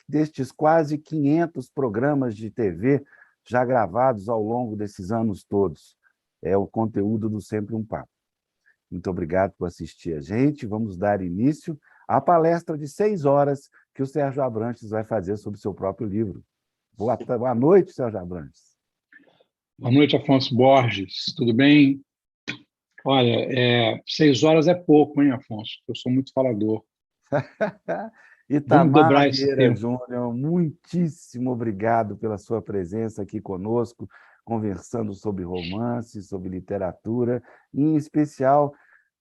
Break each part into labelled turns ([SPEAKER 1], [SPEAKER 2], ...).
[SPEAKER 1] destes quase 500 programas de TV já gravados ao longo desses anos todos. É o conteúdo do Sempre um Papo. Muito obrigado por assistir a gente. Vamos dar início à palestra de 6 horas que o Sérgio Abrantes vai fazer sobre o seu próprio livro. Boa noite, Sérgio Abrantes.
[SPEAKER 2] Boa noite, Afonso Borges. Tudo bem? Olha, 6 horas é pouco, hein, Afonso? Eu sou muito falador.
[SPEAKER 1] Itamar Vieira Júnior, muitíssimo obrigado pela sua presença aqui conosco, conversando sobre romance, sobre literatura, e, em especial,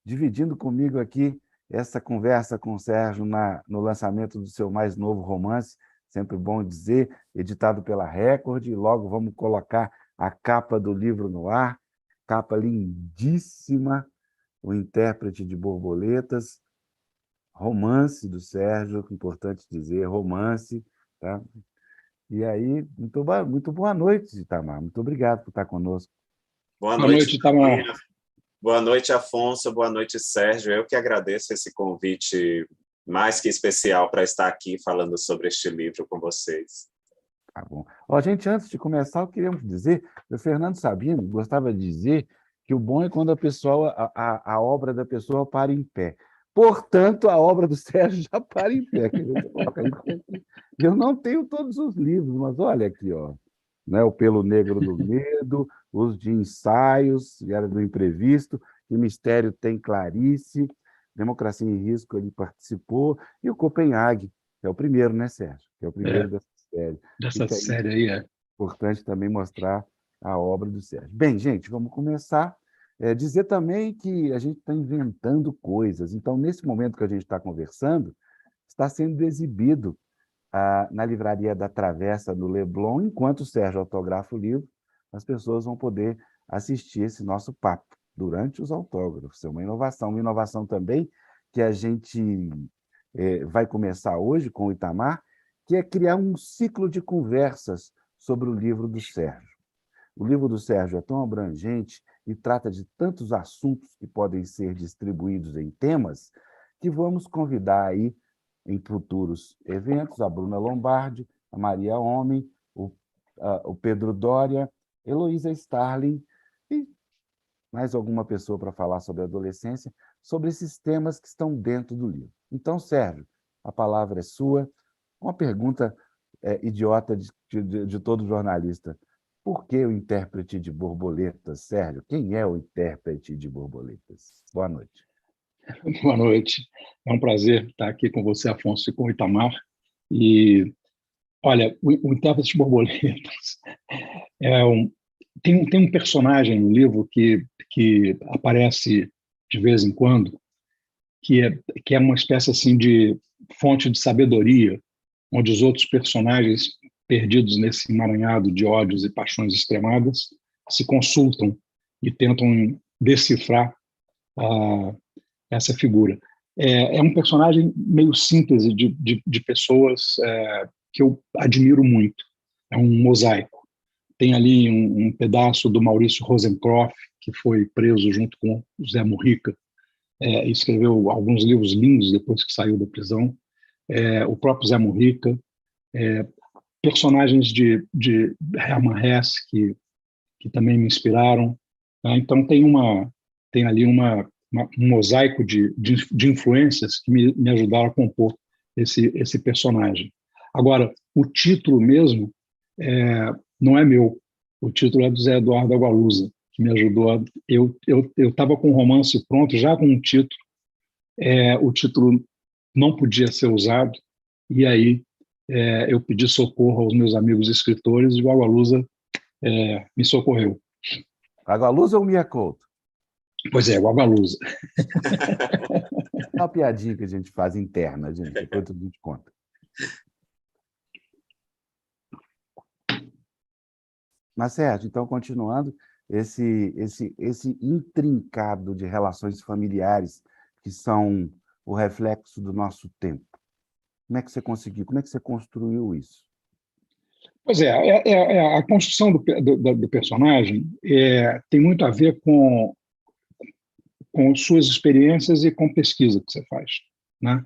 [SPEAKER 1] dividindo comigo aqui essa conversa com o Sérgio no lançamento do seu mais novo romance, sempre bom dizer, editado pela Record, e logo vamos colocar a capa do livro no ar, capa lindíssima, O Intérprete de Borboletas, romance do Sérgio, importante dizer, romance, tá? E aí, muito boa noite, Itamar. Muito obrigado por estar conosco.
[SPEAKER 3] Boa noite, Itamar. Boa noite, Afonso. Boa noite, Sérgio. Eu que agradeço esse convite mais que especial para estar aqui falando sobre este livro com vocês.
[SPEAKER 1] Tá bom. Gente, antes de começar, eu queria dizer, o Fernando Sabino gostava de dizer que o bom é quando a obra da pessoa para em pé. Portanto, a obra do Sérgio já para em pé. Eu não tenho todos os livros, mas olha aqui, ó, né? O Pelo Negro do Medo, os de ensaios, Era do Imprevisto, Que Mistério Tem Clarice, Democracia em Risco, ele participou, e o Copenhague, que é o primeiro, né, Sérgio? Que é o primeiro dessa série.
[SPEAKER 2] Dessa série aí, é.
[SPEAKER 1] Importante também mostrar a obra do Sérgio. Bem, gente, vamos começar. Dizer também que a gente está inventando coisas. Então, nesse momento que a gente está conversando, está sendo exibido na Livraria da Travessa, no Leblon, enquanto o Sérgio autografa o livro, as pessoas vão poder assistir esse nosso papo durante os autógrafos. É uma inovação também que a gente vai começar hoje com o Itamar, que é criar um ciclo de conversas sobre o livro do Sérgio. O livro do Sérgio é tão abrangente e trata de tantos assuntos que podem ser distribuídos em temas, que vamos convidar aí, em futuros eventos, a Bruna Lombardi, a Maria Homem, o Pedro Doria, Heloísa Starling e mais alguma pessoa para falar sobre a adolescência, sobre esses temas que estão dentro do livro. Então, Sérgio, a palavra é sua. Uma pergunta idiota de todo jornalista. Por que o intérprete de borboletas, Sérgio? Quem é o intérprete de borboletas? Boa noite.
[SPEAKER 2] Boa noite. É um prazer estar aqui com você, Afonso, e com o Itamar. E, olha, o intérprete de borboletas tem um personagem no livro que aparece de vez em quando, que é uma espécie assim de fonte de sabedoria, onde os outros personagens perdidos nesse emaranhado de ódios e paixões extremadas se consultam e tentam decifrar essa figura. É um personagem meio síntese de pessoas que eu admiro muito. É um mosaico. Tem ali um pedaço do Maurício Rosenkroff, que foi preso junto com o Zé Mujica, e escreveu alguns livros lindos depois que saiu da prisão. O próprio Zé Mujica, personagens de Hermann Hesse que também me inspiraram. Então tem ali um mosaico de influências que me ajudaram a compor esse personagem. Agora, o título mesmo não é meu. O título é do Zé Eduardo Agualusa, que me ajudou. Eu estava com o romance pronto, já com um título. O título não podia ser usado, e aí eu pedi socorro aos meus amigos escritores e o Agualusa me socorreu.
[SPEAKER 1] Agualusa ou Mia Couto?
[SPEAKER 2] Pois é, o Agualusa.
[SPEAKER 1] É uma piadinha que a gente faz interna, gente, depois a gente conta. Mas, Sérgio, então, continuando, esse intrincado de relações familiares que são o reflexo do nosso tempo. Como é que você conseguiu? Como é que você construiu isso?
[SPEAKER 2] Pois a construção do personagem tem muito a ver com suas experiências e com pesquisa que você faz, né?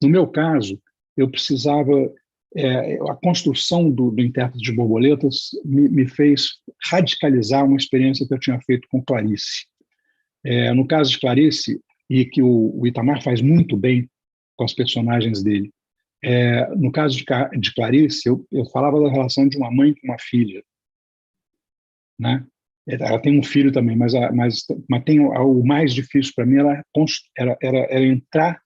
[SPEAKER 2] No meu caso, eu precisava... a construção do intérprete de borboletas me fez radicalizar uma experiência que eu tinha feito com Clarice. No caso de Clarice, e que o Itamar faz muito bem com as personagens dele, no caso de Clarice, eu falava da relação de uma mãe com uma filha, né? Ela tem um filho também, mas tem o mais difícil para mim era entrar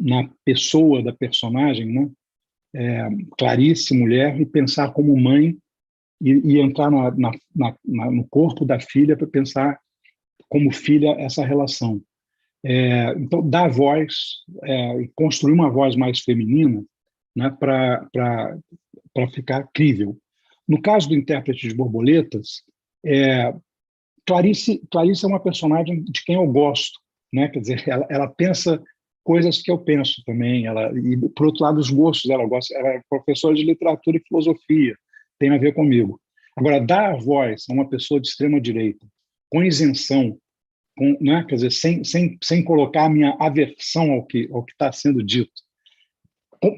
[SPEAKER 2] na pessoa da personagem, né? Clarice, mulher, e pensar como mãe e entrar no corpo da filha para pensar como filha essa relação. Então, dar voz, construir uma voz mais feminina, né, para ficar crível. No caso do intérprete de borboletas, Clarice é uma personagem de quem eu gosto, né? Quer dizer, ela pensa coisas que eu penso também. E, por outro lado, os gostos ela gosta. Ela é professora de literatura e filosofia, tem a ver comigo. Agora, dar voz a uma pessoa de extrema direita, com isenção, né? Quer dizer, sem colocar a minha aversão ao que está sendo dito,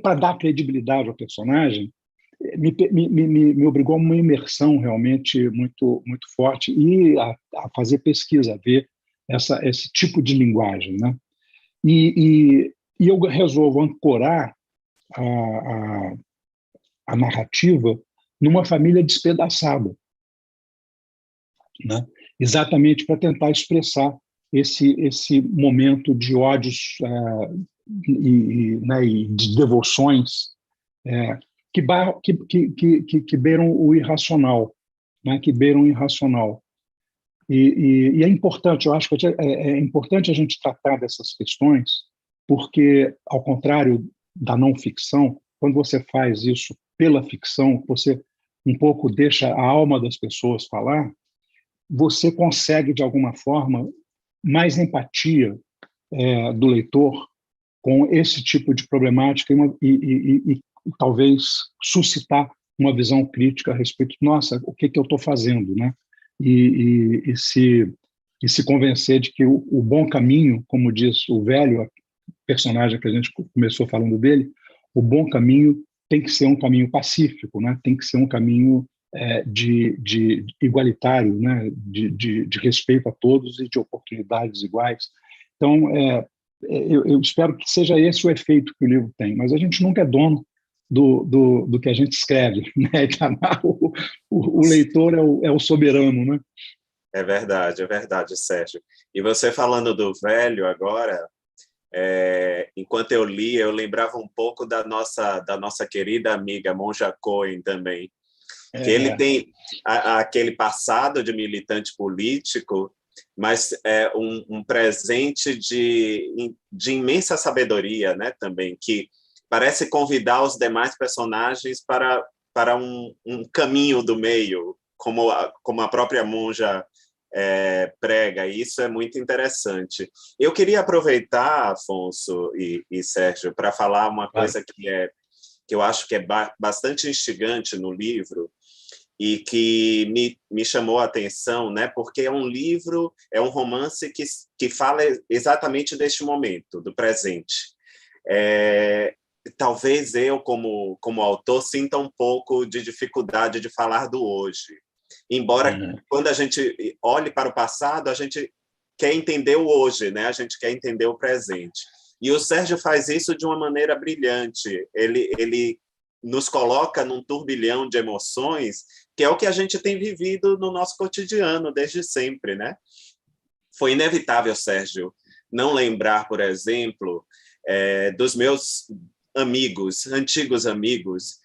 [SPEAKER 2] para dar credibilidade ao personagem, me obrigou a uma imersão realmente muito, muito forte e a fazer pesquisa, a ver esse tipo de linguagem, né? E eu resolvo ancorar a narrativa numa família despedaçada, né? Exatamente para tentar expressar esse momento de ódios né, e de devoções que beiram o irracional, né? Que beiram o irracional. E é importante, eu acho que é importante a gente tratar dessas questões, porque, ao contrário da não ficção, quando você faz isso pela ficção, você um pouco deixa a alma das pessoas falar, você consegue, de alguma forma, mais empatia do leitor com esse tipo de problemática e talvez suscitar uma visão crítica a respeito, nossa, o que eu estou fazendo, né? E se convencer de que o bom caminho, como diz o velho personagem que a gente começou falando dele, o bom caminho tem que ser um caminho pacífico, né? Tem que ser um caminho de igualitário, né? De respeito a todos e de oportunidades iguais. Então, eu espero que seja esse o efeito que o livro tem, mas a gente nunca é dono do que a gente escreve, né? O leitor é o soberano, né?
[SPEAKER 3] É verdade, Sérgio. E você falando do velho agora, enquanto eu lia, eu lembrava um pouco da nossa querida amiga Monja Cohen também, que ele tem aquele passado de militante político, mas é um presente de imensa sabedoria, né, também, que parece convidar os demais personagens para um caminho do meio, como a própria Monja prega, e isso é muito interessante. Eu queria aproveitar, Afonso e Sérgio, para falar uma coisa que eu acho que é bastante instigante no livro, e que me chamou a atenção, né? Porque é um livro, é um romance que fala exatamente deste momento, do presente. Talvez eu, como autor, sinta um pouco de dificuldade de falar do hoje. Embora, quando a gente olhe para o passado, a gente quer entender o hoje, né? A gente quer entender o presente. E o Sérgio faz isso de uma maneira brilhante. Ele nos coloca num turbilhão de emoções, que é o que a gente tem vivido no nosso cotidiano desde sempre, né? Foi inevitável, Sérgio, não lembrar, por exemplo, dos meus amigos, antigos amigos,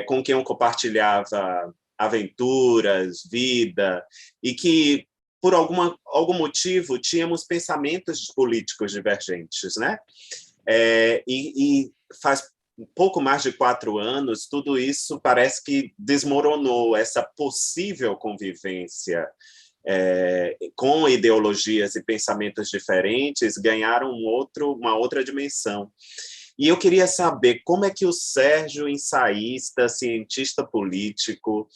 [SPEAKER 3] com quem eu compartilhava aventuras, vida, e que, por algum motivo, tínhamos pensamentos políticos divergentes, né? E faz pouco mais de 4 anos, tudo isso parece que desmoronou, essa possível convivência com ideologias e pensamentos diferentes ganharam uma outra dimensão. E eu queria saber como é que o Sérgio, ensaísta, cientista político,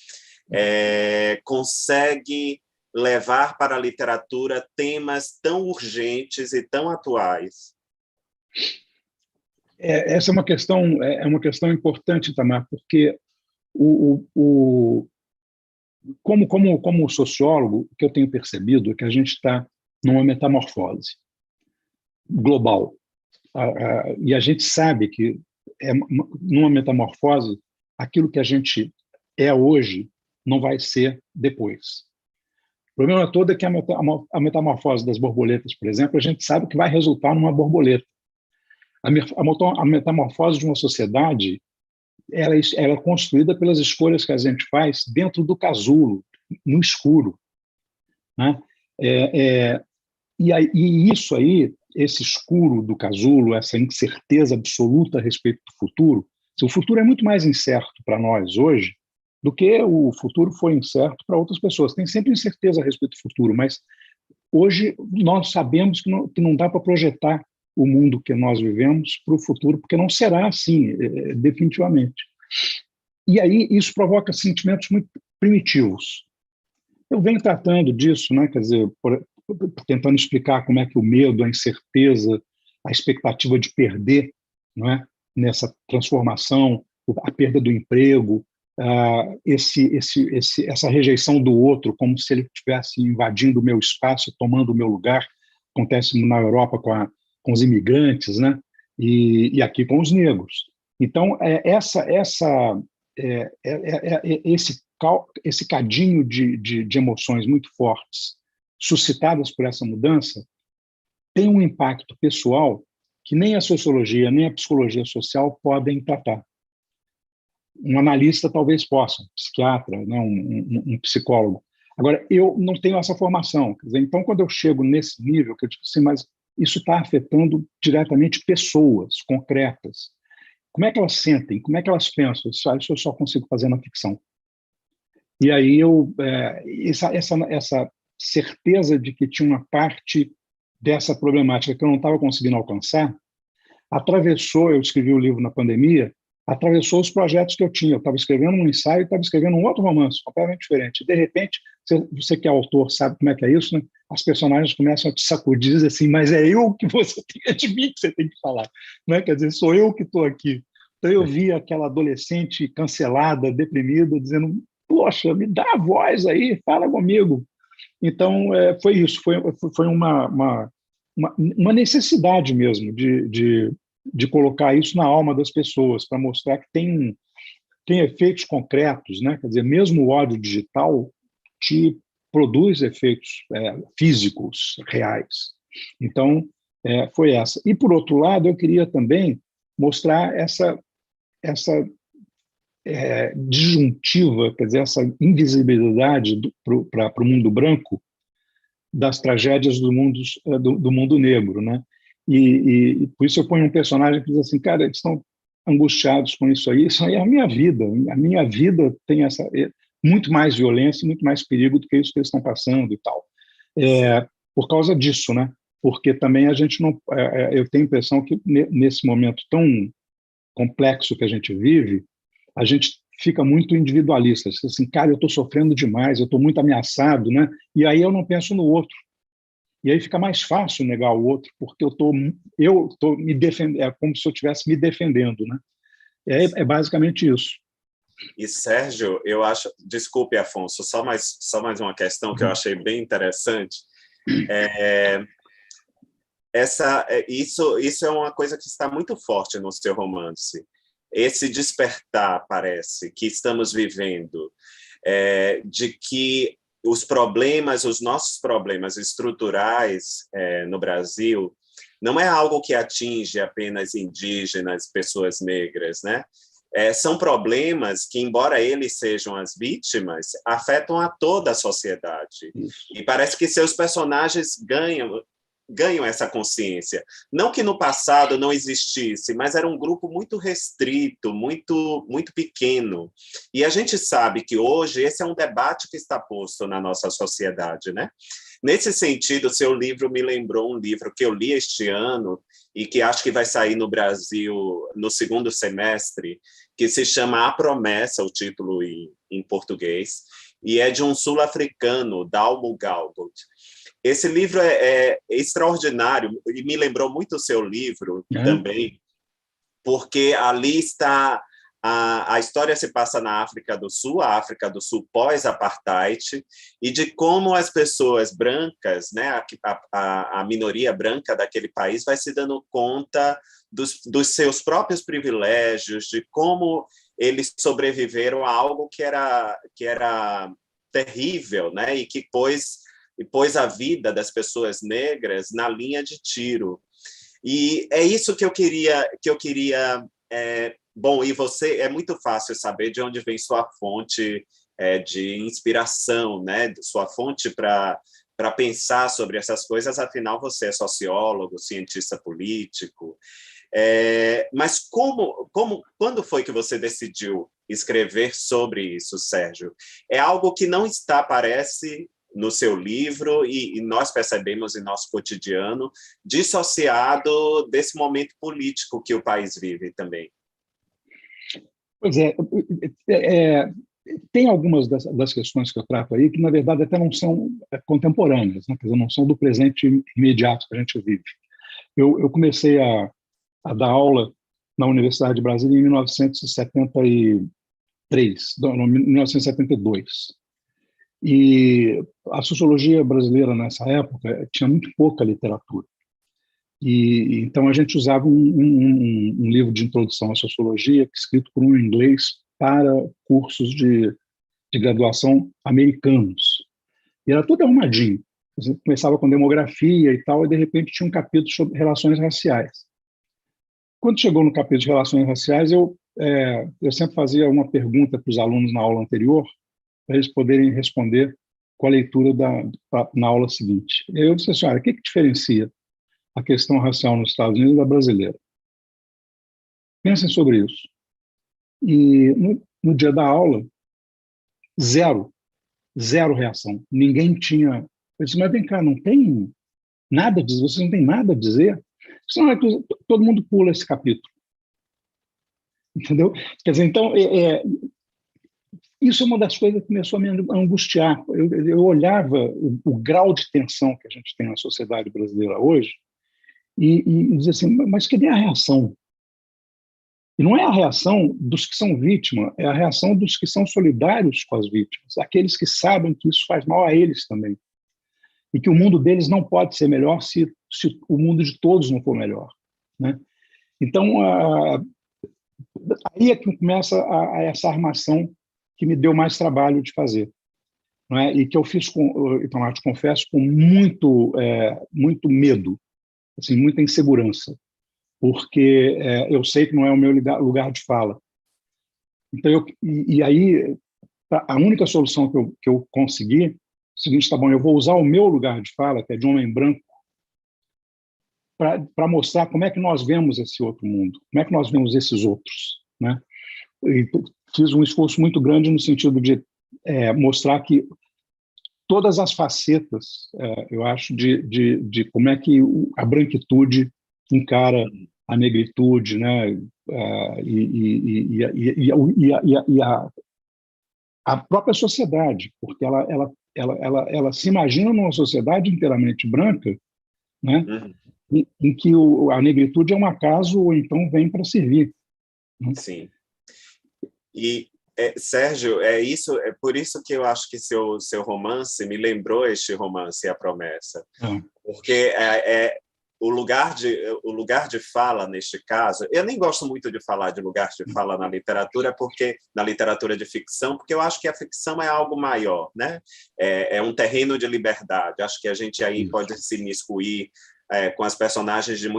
[SPEAKER 3] consegue levar para a literatura temas tão urgentes e tão atuais.
[SPEAKER 2] Essa é uma questão importante, Itamar, porque o, como sociólogo, o que eu tenho percebido é que a gente está numa metamorfose global. E a gente sabe que numa metamorfose, aquilo que a gente é hoje não vai ser depois. O problema todo é que a metamorfose das borboletas, por exemplo, a gente sabe que vai resultar numa borboleta. A metamorfose de uma sociedade ela é construída pelas escolhas que a gente faz dentro do casulo, no escuro, né? E isso aí, esse escuro do casulo, essa incerteza absoluta a respeito do futuro, o futuro é muito mais incerto para nós hoje do que o futuro foi incerto para outras pessoas. Tem sempre incerteza a respeito do futuro, mas hoje nós sabemos que não dá para projetar o mundo que nós vivemos para o futuro, porque não será assim, definitivamente. E aí isso provoca sentimentos muito primitivos. Eu venho tratando disso, né? Quer dizer, tentando explicar como é que o medo, a incerteza, a expectativa de perder, não é? Nessa transformação, a perda do emprego, essa rejeição do outro, como se ele estivesse invadindo o meu espaço, tomando o meu lugar, acontece na Europa com os imigrantes, né? E aqui com os negros. Então, esse cadinho de emoções muito fortes suscitadas por essa mudança tem um impacto pessoal que nem a sociologia, nem a psicologia social podem tratar. Um analista talvez possa, um psiquiatra, né, um psicólogo. Agora, eu não tenho essa formação. Quer dizer, então, quando eu chego nesse nível, que eu digo assim, mas isso está afetando diretamente pessoas concretas. Como é que elas sentem? Como é que elas pensam? Isso eu só consigo fazer na ficção. E aí essa certeza de que tinha uma parte dessa problemática que eu não estava conseguindo alcançar, eu escrevi o livro na pandemia, atravessou os projetos que eu tinha. Eu estava escrevendo um ensaio e estava escrevendo um outro romance, completamente diferente. De repente, você que é autor sabe como é que é isso, né? As personagens começam a te sacudir e dizer assim, mas é eu que você tem, é de mim que você tem que falar. Né? Quer dizer, sou eu que estou aqui. Então eu vi aquela adolescente cancelada, deprimida, dizendo, poxa, me dá a voz aí, fala comigo. Então, foi isso, foi uma necessidade mesmo de colocar isso na alma das pessoas, para mostrar que tem efeitos concretos, né? Quer dizer, mesmo o ódio digital te produz efeitos físicos, reais. Então, foi essa. E, por outro lado, eu queria também mostrar essa disjuntiva, quer dizer, essa invisibilidade para o mundo branco das tragédias do mundo negro, né? E por isso eu ponho um personagem que diz assim, cara, eles estão angustiados com isso aí é a minha vida. A minha vida tem muito mais violência, muito mais perigo do que isso que eles estão passando e tal. Por causa disso, né? Porque também a gente não... eu tenho a impressão que nesse momento tão complexo que a gente vive, a gente fica muito individualista. Assim, cara, eu estou sofrendo demais, eu estou muito ameaçado, né? E aí eu não penso no outro. E aí fica mais fácil negar o outro, porque eu estou me defendendo, é como se eu estivesse me defendendo, né? É basicamente isso.
[SPEAKER 3] E, Sérgio, eu acho... Desculpe, Afonso, só mais uma questão que eu achei bem interessante. Isso é uma coisa que está muito forte no seu romance. Esse despertar, parece, que estamos vivendo, de que os nossos problemas estruturais no Brasil não é algo que atinge apenas indígenas, pessoas negras, né? São problemas que, embora eles sejam as vítimas, afetam a toda a sociedade. Isso. E parece que seus personagens ganham essa consciência. Não que no passado não existisse, mas era um grupo muito restrito, muito, muito pequeno. E a gente sabe que hoje esse é um debate que está posto na nossa sociedade, né? Nesse sentido, seu livro me lembrou um livro que eu li este ano e que acho que vai sair no Brasil no segundo semestre, que se chama A Promessa, o título em português, e é de um sul-africano, Dalmo Galgut. Esse livro é extraordinário e me lembrou muito o seu livro também, porque ali está a história se passa na África do Sul, a África do Sul pós-apartheid, e de como as pessoas brancas, né, a minoria branca daquele país vai se dando conta dos seus próprios privilégios, de como eles sobreviveram a algo que era terrível, né, e que pôs a vida das pessoas negras na linha de tiro. E é isso que eu queria bom, e você, é muito fácil saber de onde vem sua fonte de inspiração, né? Sua fonte para pensar sobre essas coisas, afinal você é sociólogo, cientista político. Mas quando foi que você decidiu escrever sobre isso, Sérgio? É algo que não parece, no seu livro, e nós percebemos em nosso cotidiano, dissociado desse momento político que o país vive também.
[SPEAKER 2] Pois tem algumas das questões que eu trato aí que, na verdade, até não são contemporâneas, né? Quer dizer, não são do presente imediato que a gente vive. Eu comecei a dar aula na Universidade de Brasília em 1972. E a sociologia brasileira, nessa época, tinha muito pouca literatura. E então a gente usava um livro de introdução à sociologia escrito por um inglês para cursos de graduação americanos. E era tudo arrumadinho. Você começava com demografia e tal, e de repente tinha um capítulo sobre relações raciais. Quando chegou no capítulo de relações raciais, eu sempre fazia uma pergunta para os alunos na aula anterior, para eles poderem responder com a leitura na aula seguinte. E eu disse assim, olha, o que diferencia a questão racial nos Estados Unidos da brasileira? Pensem sobre isso. E no dia da aula, zero reação. Ninguém tinha... Eu disse, mas vem cá, não tem nada a dizer? Vocês não têm nada a dizer? Senão é que todo mundo pula esse capítulo. Entendeu? Quer dizer, então, isso é uma das coisas que começou a me angustiar. Eu olhava o grau de tensão que a gente tem na sociedade brasileira hoje e dizia assim, mas cadê a reação? E não é a reação dos que são vítimas, é a reação dos que são solidários com as vítimas, aqueles que sabem que isso faz mal a eles também. E que o mundo deles não pode ser melhor se o mundo de todos não for melhor, né? Então, aí é que começa essa armação que me deu mais trabalho de fazer, não é? E que eu fiz, então, eu te confesso, com muito medo, assim, muita insegurança, porque eu sei que não é o meu lugar de fala. Então, aí, a única solução que eu consegui é o seguinte, tá bom, eu vou usar o meu lugar de fala, que é de homem branco, para mostrar como é que nós vemos esse outro mundo, como é que nós vemos esses outros, né? E fiz um esforço muito grande no sentido de mostrar que todas as facetas, eu acho, de como é que a branquitude encara a negritude, né? A própria sociedade, porque ela se imagina numa sociedade inteiramente branca, né? Em que a negritude é um acaso ou então vem para servir, né?
[SPEAKER 3] Sim. E, Sérgio, é por isso que eu acho que seu romance me lembrou este romance, A Promessa. Porque o lugar de fala, neste caso, eu nem gosto muito de falar de lugar de fala na literatura de ficção, porque eu acho que a ficção é algo maior, né? É um terreno de liberdade. Acho que a gente aí pode se imiscuir com as personagens de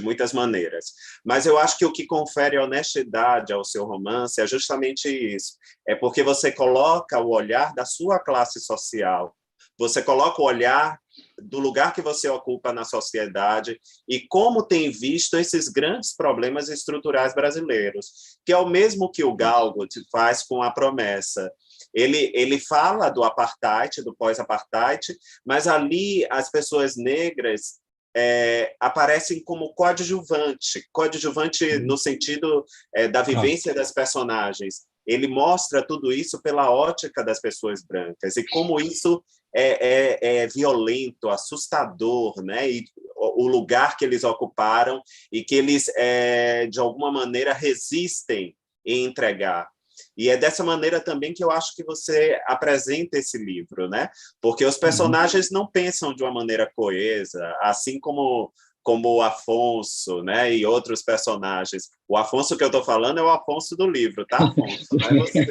[SPEAKER 3] muitas maneiras. Mas eu acho que o que confere honestidade ao seu romance é justamente isso. É porque você coloca o olhar da sua classe social, você coloca o olhar do lugar que você ocupa na sociedade e como tem visto esses grandes problemas estruturais brasileiros, que é o mesmo que o Galgut faz com A Promessa. Ele fala do apartheid, do pós-apartheid, mas ali as pessoas negras aparecem como coadjuvante no sentido da vivência das personagens. Ele mostra tudo isso pela ótica das pessoas brancas e como isso é violento, assustador, né? E o lugar que eles ocuparam e que eles, de alguma maneira, resistem em entregar. E é dessa maneira também que eu acho que você apresenta esse livro, né? Porque os personagens não pensam de uma maneira coesa, assim como o Afonso, né? E outros personagens. O Afonso que eu estou falando é o Afonso do livro, tá, Afonso? Não é você.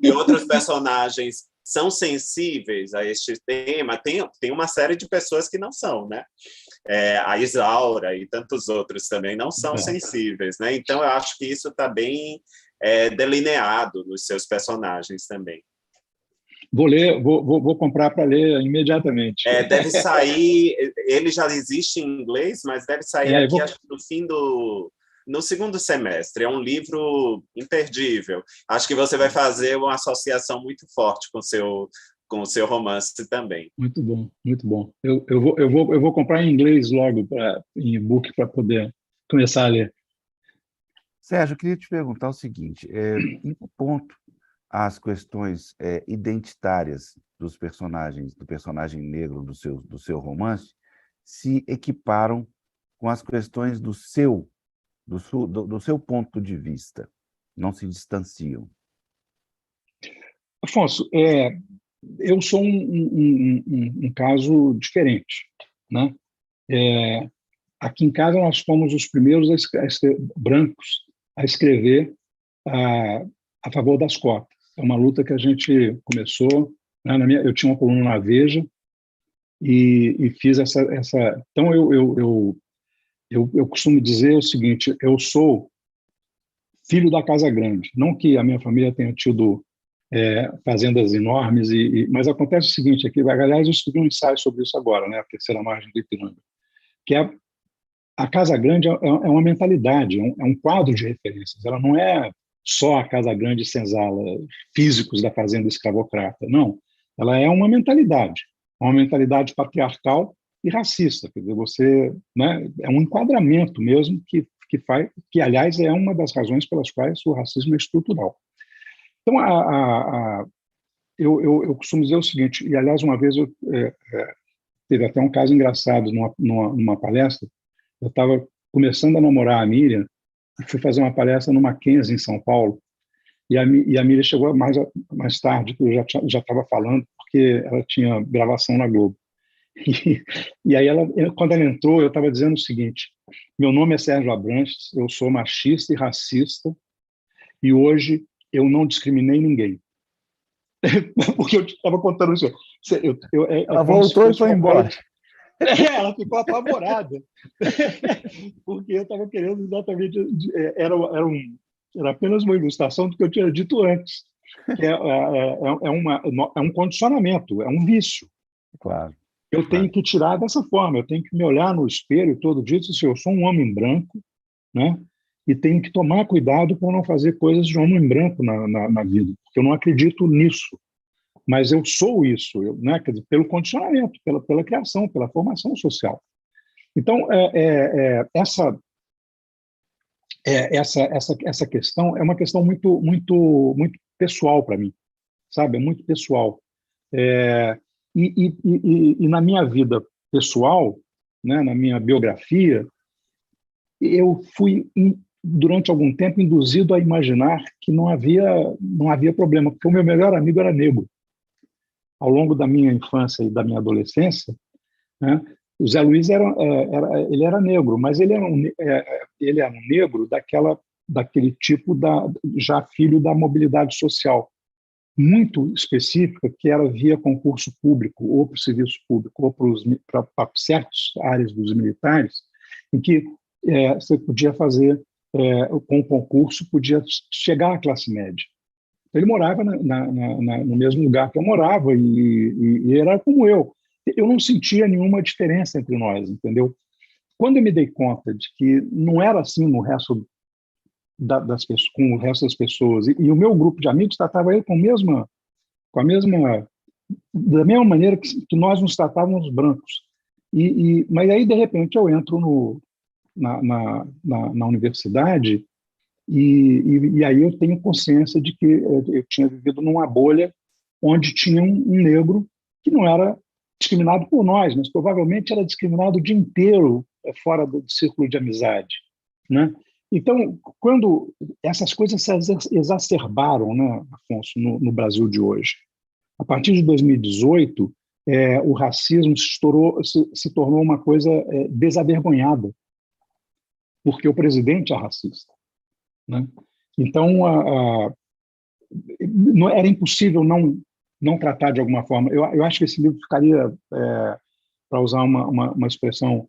[SPEAKER 3] E outros personagens são sensíveis a este tema. Tem uma série de pessoas que não são, né? A Isaura e tantos outros também não são sensíveis, né? Então, eu acho que isso está bem delineado nos seus personagens também.
[SPEAKER 2] Vou ler, vou comprar para ler imediatamente.
[SPEAKER 3] Deve sair, ele já existe em inglês, mas deve sair aqui acho que no segundo semestre. É um livro imperdível. Acho que você vai fazer uma associação muito forte com o seu romance também.
[SPEAKER 2] Muito bom, muito bom. Eu vou comprar em inglês logo, em e-book, para poder começar a ler.
[SPEAKER 1] Sérgio, eu queria te perguntar o seguinte, em que ponto as questões identitárias dos personagens, do personagem negro do seu romance, se equiparam com as questões do seu ponto de vista, não se distanciam?
[SPEAKER 2] Afonso, eu sou um caso diferente, né? Aqui em casa nós fomos os primeiros brancos a escrever a favor das cotas. É uma luta que a gente começou, né? Eu tinha uma coluna na Veja e fiz essa. Então eu costumo dizer o seguinte: eu sou filho da Casa Grande. Não que a minha família tenha tido fazendas enormes, mas acontece o seguinte: aqui, aliás, eu escrevi um ensaio sobre isso agora, né? A terceira margem do Ipiranga, que a Casa Grande é uma mentalidade, é um quadro de referências. Ela não é só a Casa Grande e Senzala, físicos da fazenda escravocrata, não. Ela é uma mentalidade patriarcal e racista. Quer dizer, você, né, é um enquadramento mesmo que, aliás, é uma das razões pelas quais o racismo é estrutural. Então, eu costumo dizer o seguinte, e, aliás, uma vez teve até um caso engraçado numa palestra. Eu estava começando a namorar a Miriam e fui fazer uma palestra no Mackenzie, em São Paulo, e a Miriam chegou mais tarde, que eu já estava falando, porque ela tinha gravação na Globo. E aí, quando ela entrou, eu estava dizendo o seguinte: meu nome é Sérgio Abranches, eu sou machista e racista, e hoje eu não discriminei ninguém. Porque eu estava contando isso.
[SPEAKER 1] Ela voltou e foi embora.
[SPEAKER 2] Ela ficou apavorada. Porque eu estava querendo exatamente... Era apenas uma ilustração do que eu tinha dito antes. Que é um condicionamento, é um vício.
[SPEAKER 1] Claro.
[SPEAKER 2] Eu tenho que tirar dessa forma, eu tenho que me olhar no espelho todo dia e dizer assim, eu sou um homem branco, né? E tenho que tomar cuidado para não fazer coisas de homem branco na vida, porque eu não acredito nisso. Mas eu sou isso, né? Quer dizer, pelo condicionamento, pela criação, pela formação social. Então, essa questão é uma questão muito, muito, muito pessoal para mim, sabe? É muito pessoal. E na minha vida pessoal, né? Na minha biografia, eu fui durante algum tempo induzido a imaginar que não havia problema, porque o meu melhor amigo era negro. Ao longo da minha infância e da minha adolescência, né, o Zé Luiz ele era negro, mas ele era um negro daquele tipo já filho da mobilidade social muito específica, que era via concurso público ou para o serviço público ou para certas áreas dos militares, em que você podia fazer com o concurso, podia chegar à classe média. Ele morava no mesmo lugar que eu morava e era como eu. Eu não sentia nenhuma diferença entre nós, entendeu? Quando eu me dei conta de que não era assim no resto com o resto das pessoas, e o meu grupo de amigos tratava ele da mesma maneira que nós nos tratávamos brancos. Mas aí, de repente, eu entro na universidade e aí eu tenho consciência de que eu tinha vivido numa bolha onde tinha um negro que não era discriminado por nós, mas provavelmente era discriminado o dia inteiro fora do círculo de amizade, né? Então, quando essas coisas se exacerbaram, né, Afonso, no Brasil de hoje, a partir de 2018, o racismo se tornou uma coisa desavergonhada, porque o presidente é racista, né? Então, não era impossível não tratar de alguma forma. Eu acho que esse livro ficaria, para usar uma expressão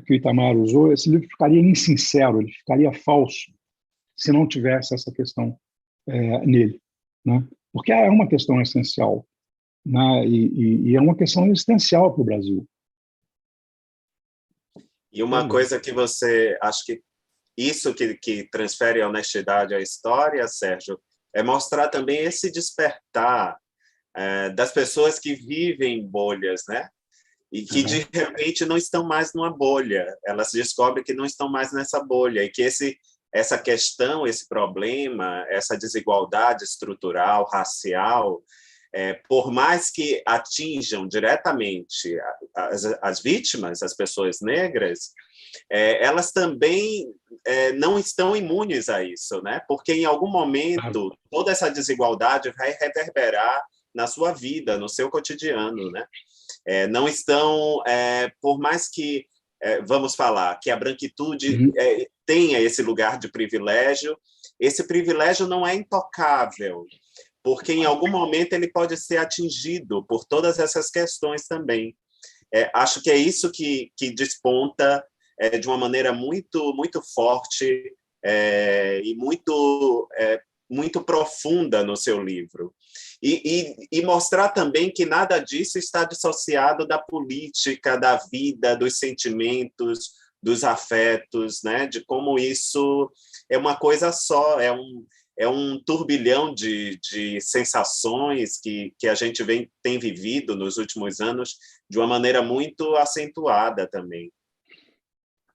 [SPEAKER 2] que o Itamar usou, esse livro ficaria insincero, ele ficaria falso se não tivesse essa questão nele, né? Porque é uma questão essencial, né? E é uma questão existencial para o Brasil.
[SPEAKER 3] E uma coisa que você, acho que isso que transfere a honestidade à história, Sérgio, é mostrar também esse despertar das pessoas que vivem em bolhas, né? E que, de repente, não estão mais numa bolha. Elas descobrem que não estão mais nessa bolha e que essa questão, esse problema, essa desigualdade estrutural, racial, por mais que atinjam diretamente as vítimas, as pessoas negras, elas também não estão imunes a isso, né? Porque, em algum momento, toda essa desigualdade vai reverberar na sua vida, no seu cotidiano, né? Não estão, por mais que, vamos falar, que a branquitude tenha esse lugar de privilégio, esse privilégio não é intocável, porque em algum momento ele pode ser atingido por todas essas questões também. Acho que é isso que desponta de uma maneira muito, muito forte e muito profunda no seu livro. E mostrar também que nada disso está dissociado da política, da vida, dos sentimentos, dos afetos, né? De como isso é uma coisa só, é um turbilhão de sensações que a gente tem vivido nos últimos anos de uma maneira muito acentuada também.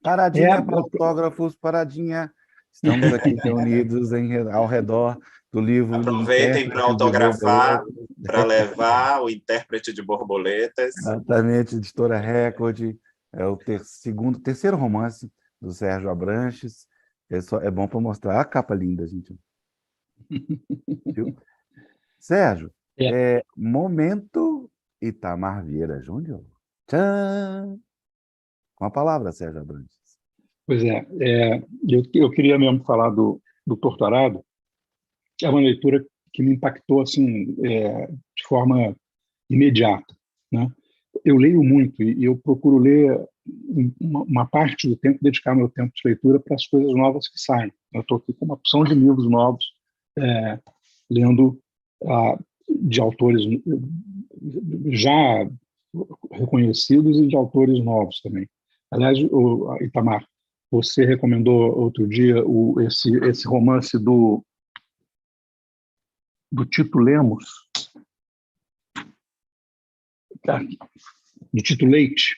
[SPEAKER 1] Paradinha para autógrafos, paradinha. Estamos aqui reunidos ao redor do livro.
[SPEAKER 3] Aproveitem para autografar, para levar o Intérprete de Borboletas.
[SPEAKER 1] Exatamente, Editora Record. É o terceiro romance do Sérgio Abranches. É bom para mostrar a capa linda, gente. Viu? Sérgio, momento Itamar Vieira Júnior. Tchan! Com a palavra, Sérgio Abranches.
[SPEAKER 2] Pois eu queria mesmo falar do Torturado. É uma leitura que me impactou assim, de forma imediata, né? Eu leio muito e eu procuro ler uma parte do tempo, dedicar meu tempo de leitura para as coisas novas que saem. Eu estou aqui com uma opção de livros novos, lendo de autores já reconhecidos e de autores novos também. Aliás, Itamar, você recomendou outro dia esse romance do Tito Lemos, do Tito Leite,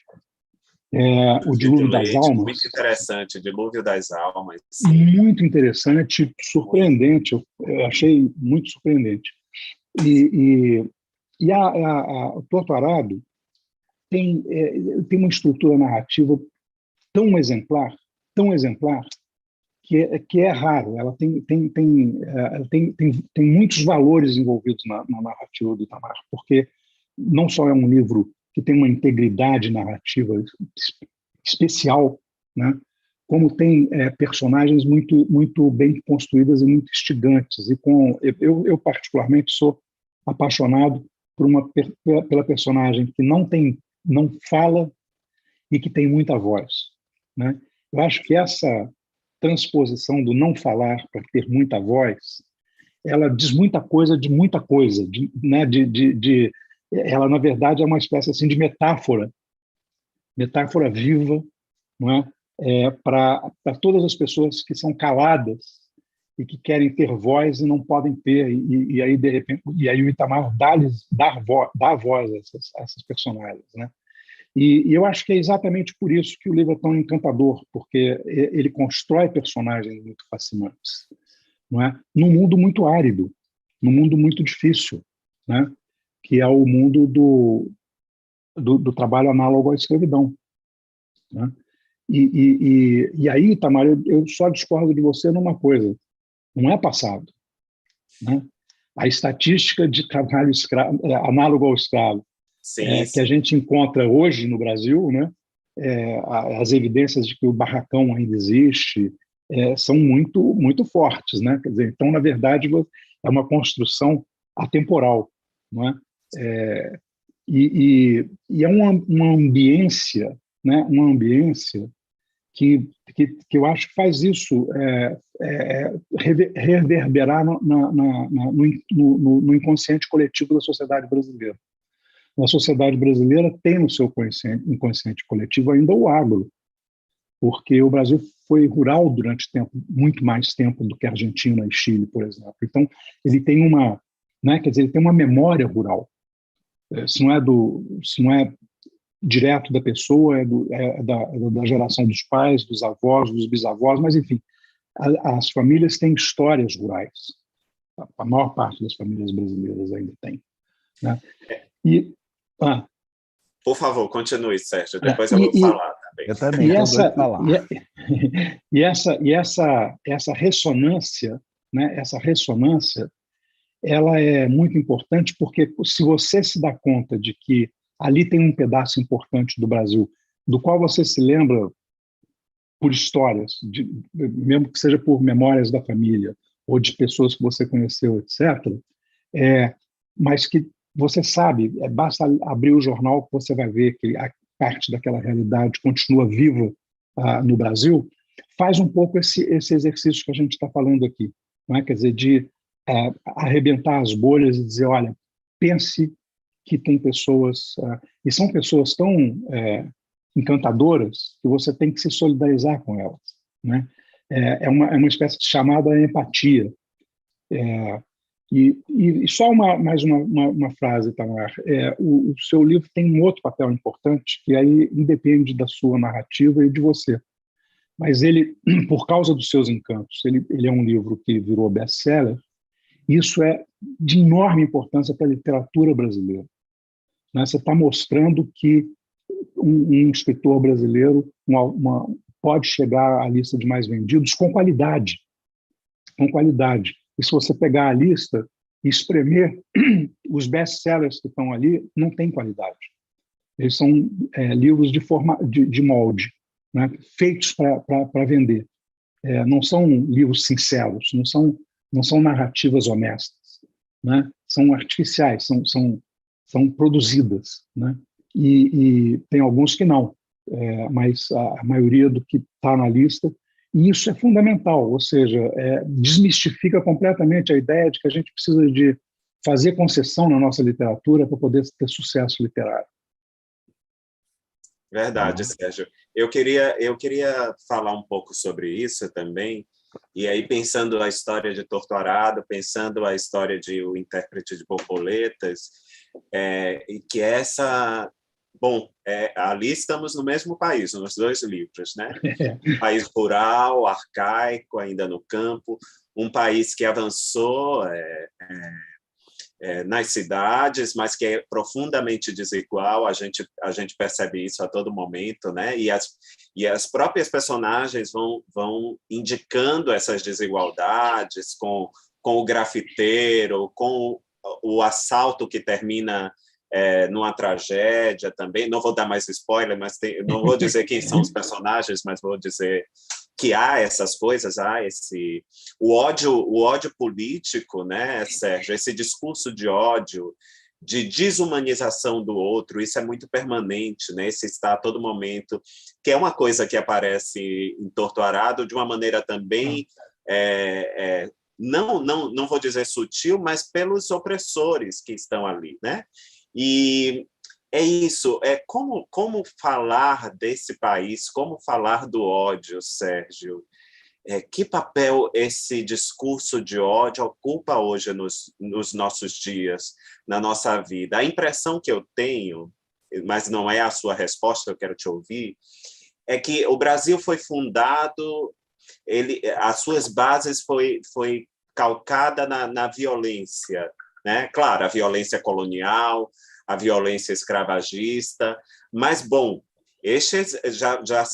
[SPEAKER 2] O Dilúvio das Almas.
[SPEAKER 3] Muito interessante, Dilúvio das Almas.
[SPEAKER 2] Muito interessante, surpreendente, eu achei muito surpreendente. E o Torturado tem uma estrutura narrativa tão exemplar, que é raro. Ela tem muitos valores envolvidos na narrativa do Itamar, porque não só é um livro que tem uma integridade narrativa especial, né, como tem personagens muito, muito bem construídas e muito instigantes. Eu particularmente sou apaixonado pela personagem que não fala e que tem muita voz, né? Eu acho que essa transposição do não falar para ter muita voz, ela diz muita coisa de muita coisa, né? Ela, na verdade, é uma espécie assim, de metáfora viva, não é? Para todas as pessoas que são caladas e que querem ter voz e não podem ter, e aí, de repente, o Itamar dá voz a essas personagens, né? E eu acho que é exatamente por isso que o livro é tão encantador, porque ele constrói personagens muito fascinantes, não é? Num mundo muito árido, num mundo muito difícil, né? Que é o mundo do trabalho análogo à escravidão, né? E aí, Itamar, eu só discordo de você numa coisa: não é passado, né? A estatística de trabalho análogo ao escravo
[SPEAKER 3] Sim,
[SPEAKER 2] que a
[SPEAKER 3] sim.
[SPEAKER 2] gente encontra hoje no Brasil, né? As evidências de que o barracão ainda existe são muito fortes, né? Quer dizer, então, na verdade, é uma construção atemporal, não é? E é uma ambiência, né? Uma ambiência que eu acho que faz isso reverberar no inconsciente coletivo da sociedade brasileira. A sociedade brasileira tem no seu inconsciente coletivo ainda o agro, porque o Brasil foi rural durante muito mais tempo do que a Argentina e Chile, por exemplo. Então, ele tem uma, né, quer dizer, ele tem uma memória rural. Se não é direto da pessoa, da geração dos pais, dos avós, dos bisavós, mas, enfim, as famílias têm histórias rurais. A maior parte das famílias brasileiras ainda tem, né? E,
[SPEAKER 3] por favor, continue, Sérgio. Depois eu vou falar também.
[SPEAKER 1] Eu também estou doido de falar.
[SPEAKER 2] Essa ressonância, né? Essa ressonância, ela é muito importante porque se você se dá conta de que ali tem um pedaço importante do Brasil, do qual você se lembra por histórias, mesmo que seja por memórias da família ou de pessoas que você conheceu, etc., mas que você sabe, basta abrir o jornal que você vai ver que a parte daquela realidade continua viva no Brasil. Faz um pouco esse exercício que a gente está falando aqui, não é? Quer dizer, de arrebentar as bolhas e dizer, olha, pense que tem pessoas, e são pessoas tão encantadoras que você tem que se solidarizar com elas, né? É uma espécie de chamada à empatia. E só mais uma frase, Tamar. O seu livro tem um outro papel importante, que aí independe da sua narrativa e de você. Mas ele, por causa dos seus encantos, ele é um livro que virou best-seller. Isso é de enorme importância para a literatura brasileira, né? Você está mostrando que um escritor brasileiro pode chegar à lista de mais vendidos com qualidade. Com qualidade. E se você pegar a lista e espremer, os best-sellers que estão ali não têm qualidade. Eles são livros de molde, né? Feitos para vender. Não são livros sinceros, não são narrativas honestas, né? São artificiais, são produzidas, né? E tem alguns que não, mas a maioria do que está na lista. E isso é fundamental, ou seja, desmistifica completamente a ideia de que a gente precisa de fazer concessão na nossa literatura para poder ter sucesso literário.
[SPEAKER 3] Verdade, Sérgio. Eu queria falar um pouco sobre isso também, e aí pensando a história de Torturado, pensando a história de O Intérprete de Borboletas, e que essa... Bom, ali estamos no mesmo país, nos dois livros, né? Um país rural, arcaico, ainda no campo, um país que avançou nas cidades, mas que é profundamente desigual. A gente percebe isso a todo momento, né? E as próprias personagens vão indicando essas desigualdades com o grafiteiro, com o assalto que termina numa tragédia também. Não vou dar mais spoiler, mas não vou dizer quem são os personagens, mas vou dizer que há essas coisas, o ódio político, né, Sérgio? Esse discurso de ódio, de desumanização do outro, isso é muito permanente, né? Esse está a todo momento, que é uma coisa que aparece em Torturado de uma maneira também não vou dizer sutil, mas pelos opressores que estão ali, né? E é isso, como falar desse país, como falar do ódio, Sérgio? Que papel esse discurso de ódio ocupa hoje nos nossos dias, na nossa vida? A impressão que eu tenho, mas não é a sua resposta, eu quero te ouvir, é que o Brasil foi fundado, as suas bases foi calcada na violência, né? Claro, a violência colonial, a violência escravagista. Mas, bom, já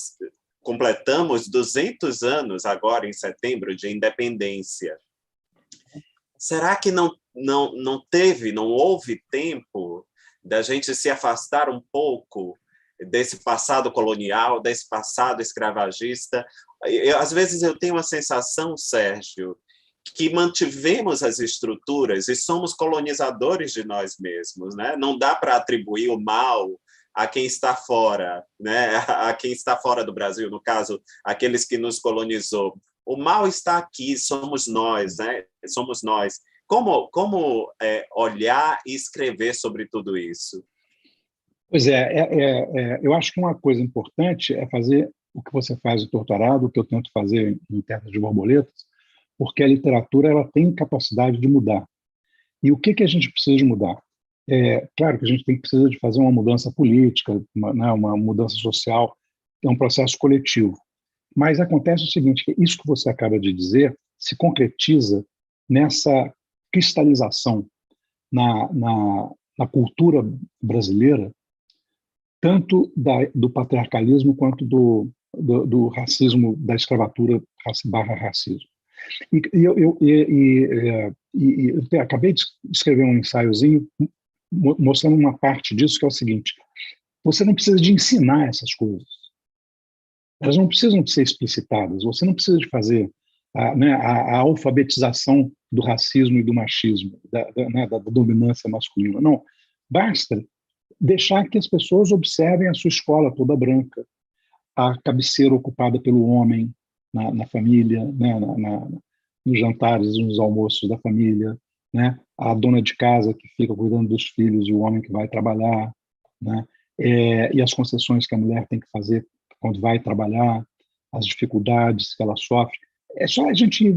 [SPEAKER 3] completamos 200 anos agora, em setembro, de independência. Será que não houve tempo da gente se afastar um pouco desse passado colonial, desse passado escravagista? Às vezes eu tenho a sensação, Sérgio, que mantivemos as estruturas e somos colonizadores de nós mesmos, né? Não dá para atribuir o mal a quem está fora, né? A quem está fora do Brasil, no caso, aqueles que nos colonizou. O mal está aqui, somos nós, né? Somos nós. Como olhar e escrever sobre tudo isso?
[SPEAKER 2] Pois eu acho que uma coisa importante é fazer o que você faz no doutorado, o que eu tento fazer em Terras de Borboletas, porque a literatura ela tem capacidade de mudar. E o que a gente precisa de mudar? Claro que a gente precisa de fazer uma mudança política, uma mudança social, é um processo coletivo. Mas acontece o seguinte, que isso que você acaba de dizer se concretiza nessa cristalização na cultura brasileira, tanto do patriarcalismo quanto do racismo, da escravatura barra racismo. Eu acabei de escrever um ensaiozinho mostrando uma parte disso, que é o seguinte: você não precisa de ensinar essas coisas. Elas não precisam de ser explicitadas. Você não precisa de fazer a alfabetização do racismo e do machismo, da dominância masculina. Não. Basta deixar que as pessoas observem a sua escola toda branca, a cabeceira ocupada pelo homem na família, né, nos jantares, nos almoços da família, né, a dona de casa que fica cuidando dos filhos e o homem que vai trabalhar, né, e as concessões que a mulher tem que fazer quando vai trabalhar, as dificuldades que ela sofre. É só a gente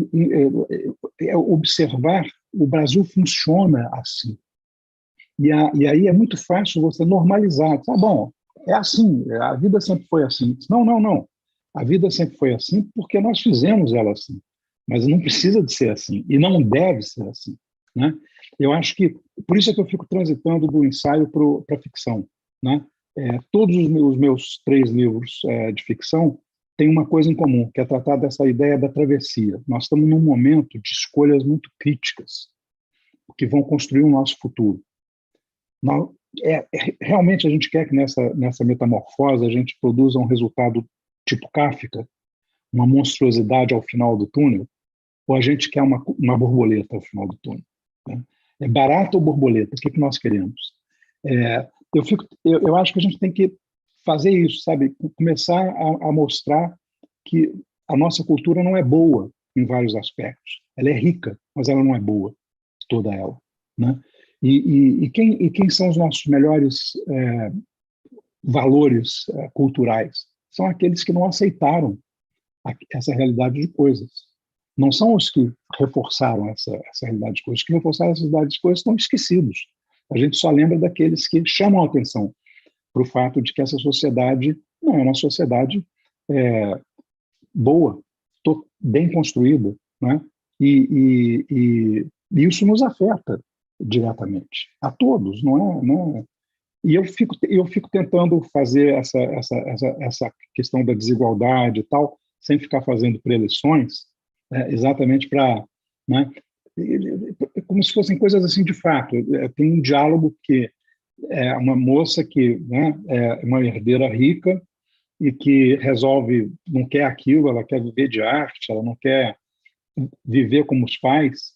[SPEAKER 2] observar. O Brasil funciona assim. E aí é muito fácil você normalizar. Tá bom, é assim, a vida sempre foi assim. Não. A vida sempre foi assim porque nós fizemos ela assim. Mas não precisa de ser assim, e não deve ser assim, né? Eu acho que, por isso é que eu fico transitando do ensaio para a ficção, né? Todos os meus 3 livros de ficção têm uma coisa em comum, que é tratar dessa ideia da travessia. Nós estamos num momento de escolhas muito críticas, que vão construir o nosso futuro. Realmente a gente quer que nessa metamorfose a gente produza um resultado tipo Kafka, uma monstruosidade ao final do túnel, ou a gente quer uma borboleta ao final do túnel, né? É barata ou borboleta? O que nós queremos? Eu acho que a gente tem que fazer isso, sabe? Começar a mostrar que a nossa cultura não é boa em vários aspectos. Ela é rica, mas ela não é boa, toda ela, né? E quem são os nossos melhores valores culturais? São aqueles que não aceitaram essa realidade de coisas. Não são os que reforçaram essa realidade de coisas. Os que reforçaram essa realidade de coisas estão esquecidos. A gente só lembra daqueles que chamam a atenção para o fato de que essa sociedade não é uma sociedade boa, bem construída, né? E isso nos afeta diretamente, a todos, não é? E eu fico tentando fazer essa questão da desigualdade e tal, sem ficar fazendo preleções, exatamente para, né, como se fossem coisas assim de fato. Tem um diálogo que é uma moça que, né, é uma herdeira rica e que resolve, não quer aquilo, ela quer viver de arte, ela não quer viver como os pais,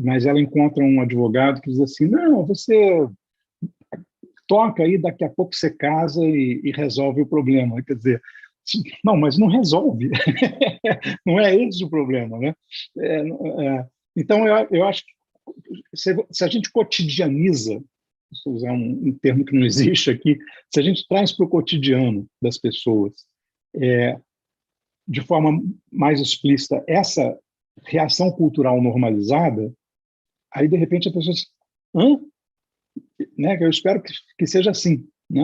[SPEAKER 2] mas ela encontra um advogado que diz assim: não, você toca aí, daqui a pouco você casa e resolve o problema. Quer dizer, não, mas não resolve. Não é esse o problema, né? Então, eu acho que se a gente cotidianiza, vou usar um termo que não existe aqui, se a gente traz para o cotidiano das pessoas, de forma mais explícita, essa reação cultural normalizada, aí, de repente, a pessoa diz: hã? Né? Eu espero que seja assim, né?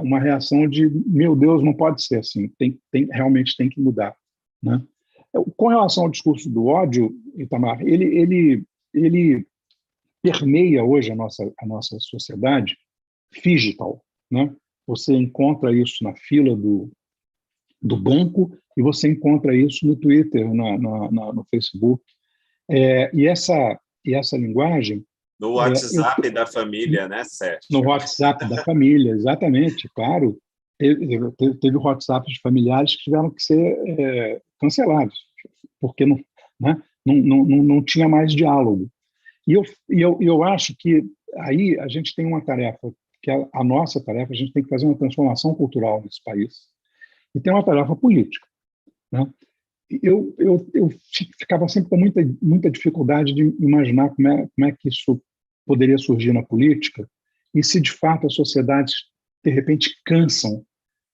[SPEAKER 2] Uma reação de: meu Deus, não pode ser assim, realmente tem que mudar, né? Com relação ao discurso do ódio, Itamar, ele permeia hoje a nossa sociedade digital, né? Você encontra isso na fila do banco e você encontra isso no Twitter, no Facebook. E essa linguagem...
[SPEAKER 3] No WhatsApp da família, né, Sérgio?
[SPEAKER 2] No WhatsApp da família, exatamente, claro. Teve WhatsApps de familiares que tiveram que ser cancelados, porque não tinha mais diálogo. E eu acho que aí a gente tem uma tarefa, que é a nossa tarefa, a gente tem que fazer uma transformação cultural nesse país. E tem uma tarefa política, né? Eu ficava sempre com muita dificuldade de imaginar como é que isso poderia surgir na política e se, de fato, as sociedades, de repente, cansam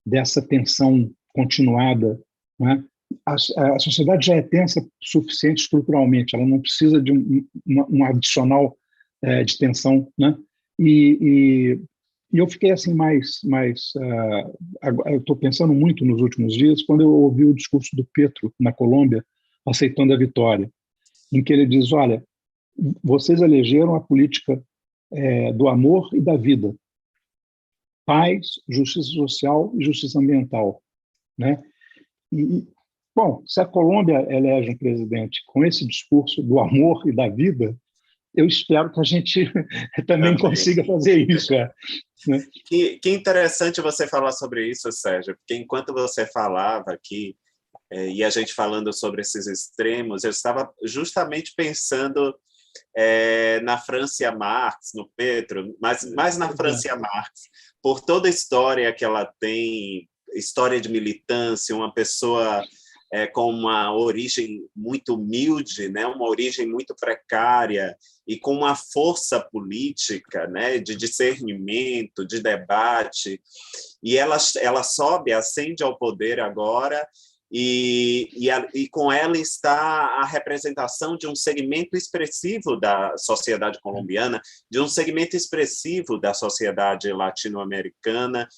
[SPEAKER 2] dessa tensão continuada, né? A sociedade já é tensa o suficiente estruturalmente, ela não precisa de um adicional de tensão, né? E eu fiquei assim eu estou pensando muito nos últimos dias quando eu ouvi o discurso do Petro na Colômbia, aceitando a vitória, em que ele diz: olha, vocês elegeram a política do amor e da vida, paz, justiça social e justiça ambiental, né? Bom, se a Colômbia elege um presidente com esse discurso do amor e da vida, eu espero que a gente também consiga fazer isso. Né?
[SPEAKER 3] Que interessante você falar sobre isso, Sérgio, porque enquanto você falava aqui, e a gente falando sobre esses extremos, eu estava justamente pensando na Francia Marx, no Petro, mas mais na Francia Marx, por toda a história que ela tem, história de militância, uma pessoa com uma origem muito humilde, né, uma origem muito precária e com uma força política, né, de discernimento, de debate, e ela sobe, ascende ao poder agora, e com ela está a representação de um segmento expressivo da sociedade colombiana, de um segmento expressivo da sociedade latino-americana.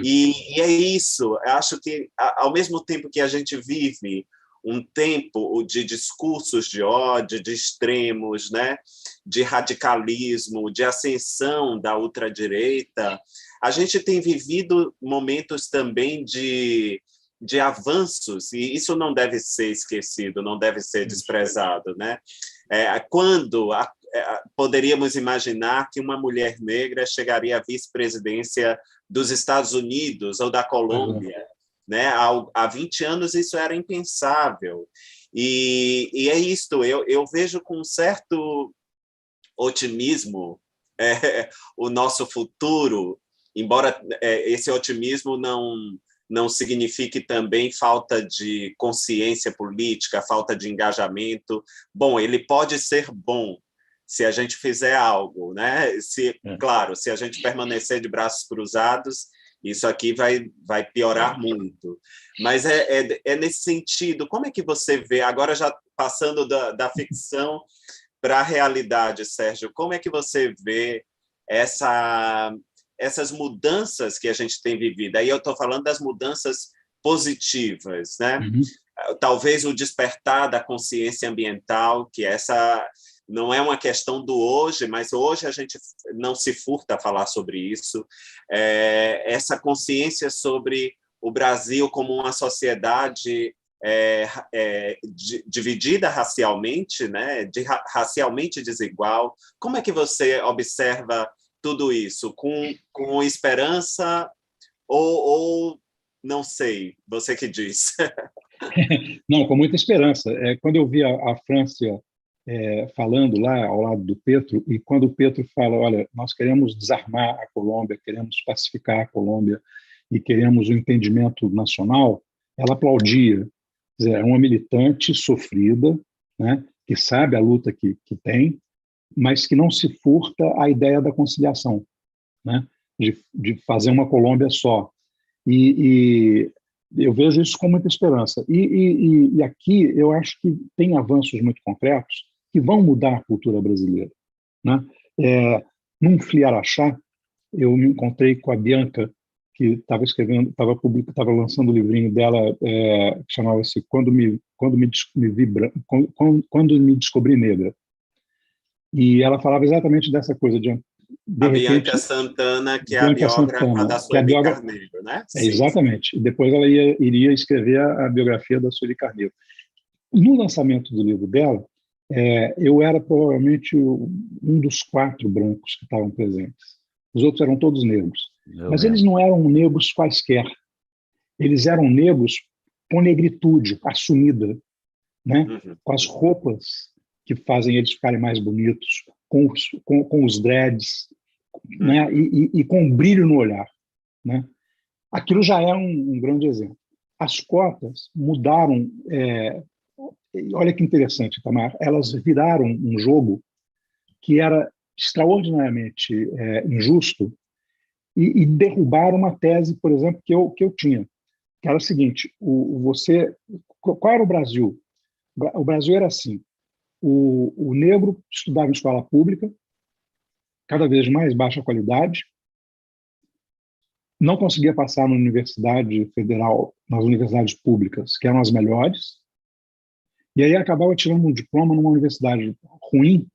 [SPEAKER 3] E é isso, eu acho que, ao mesmo tempo que a gente vive um tempo de discursos de ódio, de extremos, né, de radicalismo, de ascensão da ultradireita, a gente tem vivido momentos também de avanços, e isso não deve ser esquecido, não deve ser desprezado, né? Quando poderíamos imaginar que uma mulher negra chegaria à vice-presidência dos Estados Unidos ou da Colômbia, né? Há 20 anos isso era impensável. E é isto, eu vejo com um certo otimismo o nosso futuro, embora esse otimismo não signifique também falta de consciência política, falta de engajamento. Bom, ele pode ser bom se a gente fizer algo, né? Claro, se a gente permanecer de braços cruzados, isso aqui vai piorar muito. Mas é nesse sentido, como é que você vê, agora já passando da ficção para a realidade, Sérgio, como é que você vê essas mudanças que a gente tem vivido? Aí eu estou falando das mudanças positivas, né? Talvez o despertar da consciência ambiental, que essa não é uma questão do hoje, mas hoje a gente não se furta a falar sobre isso. Essa consciência sobre o Brasil como uma sociedade dividida racialmente, né? Racialmente desigual. Como é que você observa tudo isso? Com esperança ou não sei, você que diz.
[SPEAKER 2] Não, com muita esperança. Quando eu vi a França falando lá ao lado do Petro, e quando o Petro fala, olha, nós queremos desarmar a Colômbia, queremos pacificar a Colômbia e queremos o entendimento nacional, ela aplaudia. Quer dizer, é uma militante sofrida, né, que sabe a luta que tem, mas que não se furta à ideia da conciliação, né, de fazer uma Colômbia só. E eu vejo isso com muita esperança. E aqui eu acho que tem avanços muito concretos que vão mudar a cultura brasileira, né? Num Fliaraxá, eu me encontrei com a Bianca, que estava escrevendo, estava lançando o livrinho dela, que chamava-se Quando me Descobri Negra. E ela falava exatamente dessa coisa de
[SPEAKER 3] A
[SPEAKER 2] repente,
[SPEAKER 3] Bianca Santana, que é a
[SPEAKER 2] Bianca
[SPEAKER 3] biógrafa da
[SPEAKER 2] Santana, que é a
[SPEAKER 3] Sueli Carneiro, né? Sim.
[SPEAKER 2] exatamente. E depois ela iria escrever a biografia da Sueli Carneiro. No lançamento do livro dela, eu era provavelmente um dos 4 brancos que estavam presentes. Os outros eram todos negros. Mas eles não eram negros quaisquer. Eles eram negros com negritude assumida, né? Com as roupas que fazem eles ficarem mais bonitos, com os dreads, né? E com um brilho no olhar, né? Aquilo já é um grande exemplo. As cotas mudaram. Olha que interessante, Tamar. Elas viraram um jogo que era extraordinariamente injusto e derrubaram uma tese, por exemplo, que eu tinha, que era o seguinte: qual era o Brasil? O Brasil era assim: o negro estudava em escola pública, cada vez mais baixa qualidade, não conseguia passar na universidade federal, nas universidades públicas, que eram as melhores, e aí acabava tirando um diploma numa universidade ruim,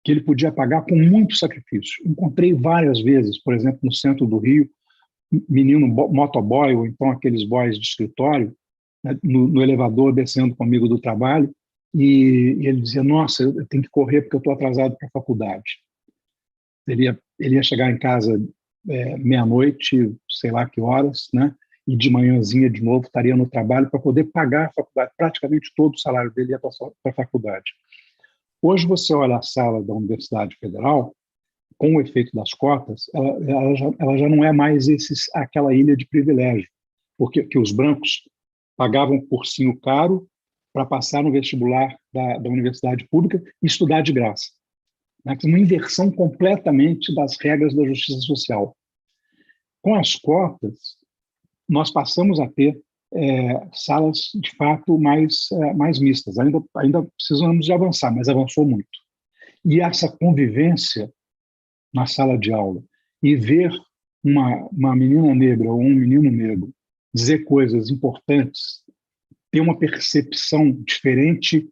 [SPEAKER 2] que ele podia pagar com muito sacrifício. Encontrei várias vezes, por exemplo, no centro do Rio, menino motoboy, ou então aqueles boys de escritório, né, no elevador descendo comigo do trabalho, e ele dizia: nossa, eu tenho que correr porque eu estou atrasado para a faculdade. Ele ia chegar em casa meia-noite, sei lá que horas, né? E de manhãzinha de novo estaria no trabalho para poder pagar a faculdade. Praticamente todo o salário dele ia para a faculdade. Hoje você olha a sala da Universidade Federal, com o efeito das cotas, ela já não é mais aquela ilha de privilégio, porque que os brancos pagavam cursinho caro para passar no vestibular da universidade pública e estudar de graça. Uma inversão completamente das regras da justiça social. Com as cotas, nós passamos a ter salas, de fato, mais mistas. Ainda precisamos de avançar, mas avançou muito. E essa convivência na sala de aula e ver uma menina negra ou um menino negro dizer coisas importantes, ter uma percepção diferente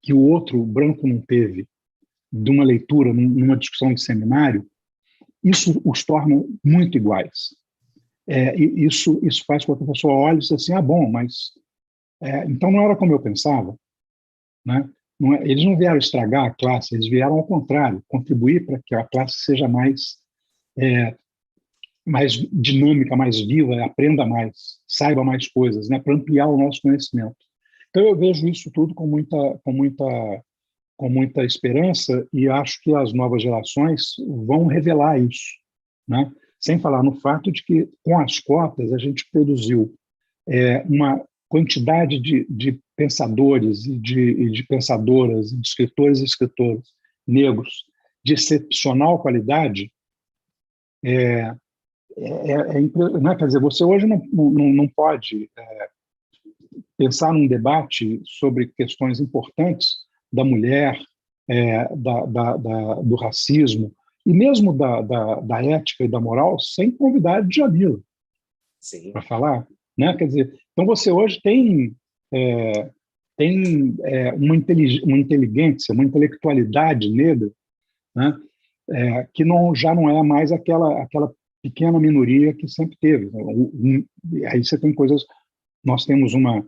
[SPEAKER 2] que o outro o branco não teve, de uma leitura, numa discussão de seminário, isso os torna muito iguais. Isso faz com que a pessoa olhe e diz assim: ah, bom, mas então não era como eu pensava, né? Eles não vieram estragar a classe, eles vieram ao contrário, contribuir para que a classe seja mais dinâmica, mais viva, aprenda mais, saiba mais coisas, né? Para ampliar o nosso conhecimento. Então eu vejo isso tudo com muita esperança e acho que as novas gerações vão revelar isso, né? Sem falar no fato de que, com as cotas, a gente produziu uma quantidade de pensadores e de pensadoras, de escritores e escritoras negros de excepcional qualidade. Né? Quer dizer, você hoje não pode pensar num debate sobre questões importantes da mulher, do racismo, e mesmo da ética e da moral, sem convidar a Djamila para falar. Né? Quer dizer, então você hoje tem uma inteligência, uma intelectualidade negra, né? Que já não é mais aquela pequena minoria que sempre teve. Aí você tem coisas... Nós temos uma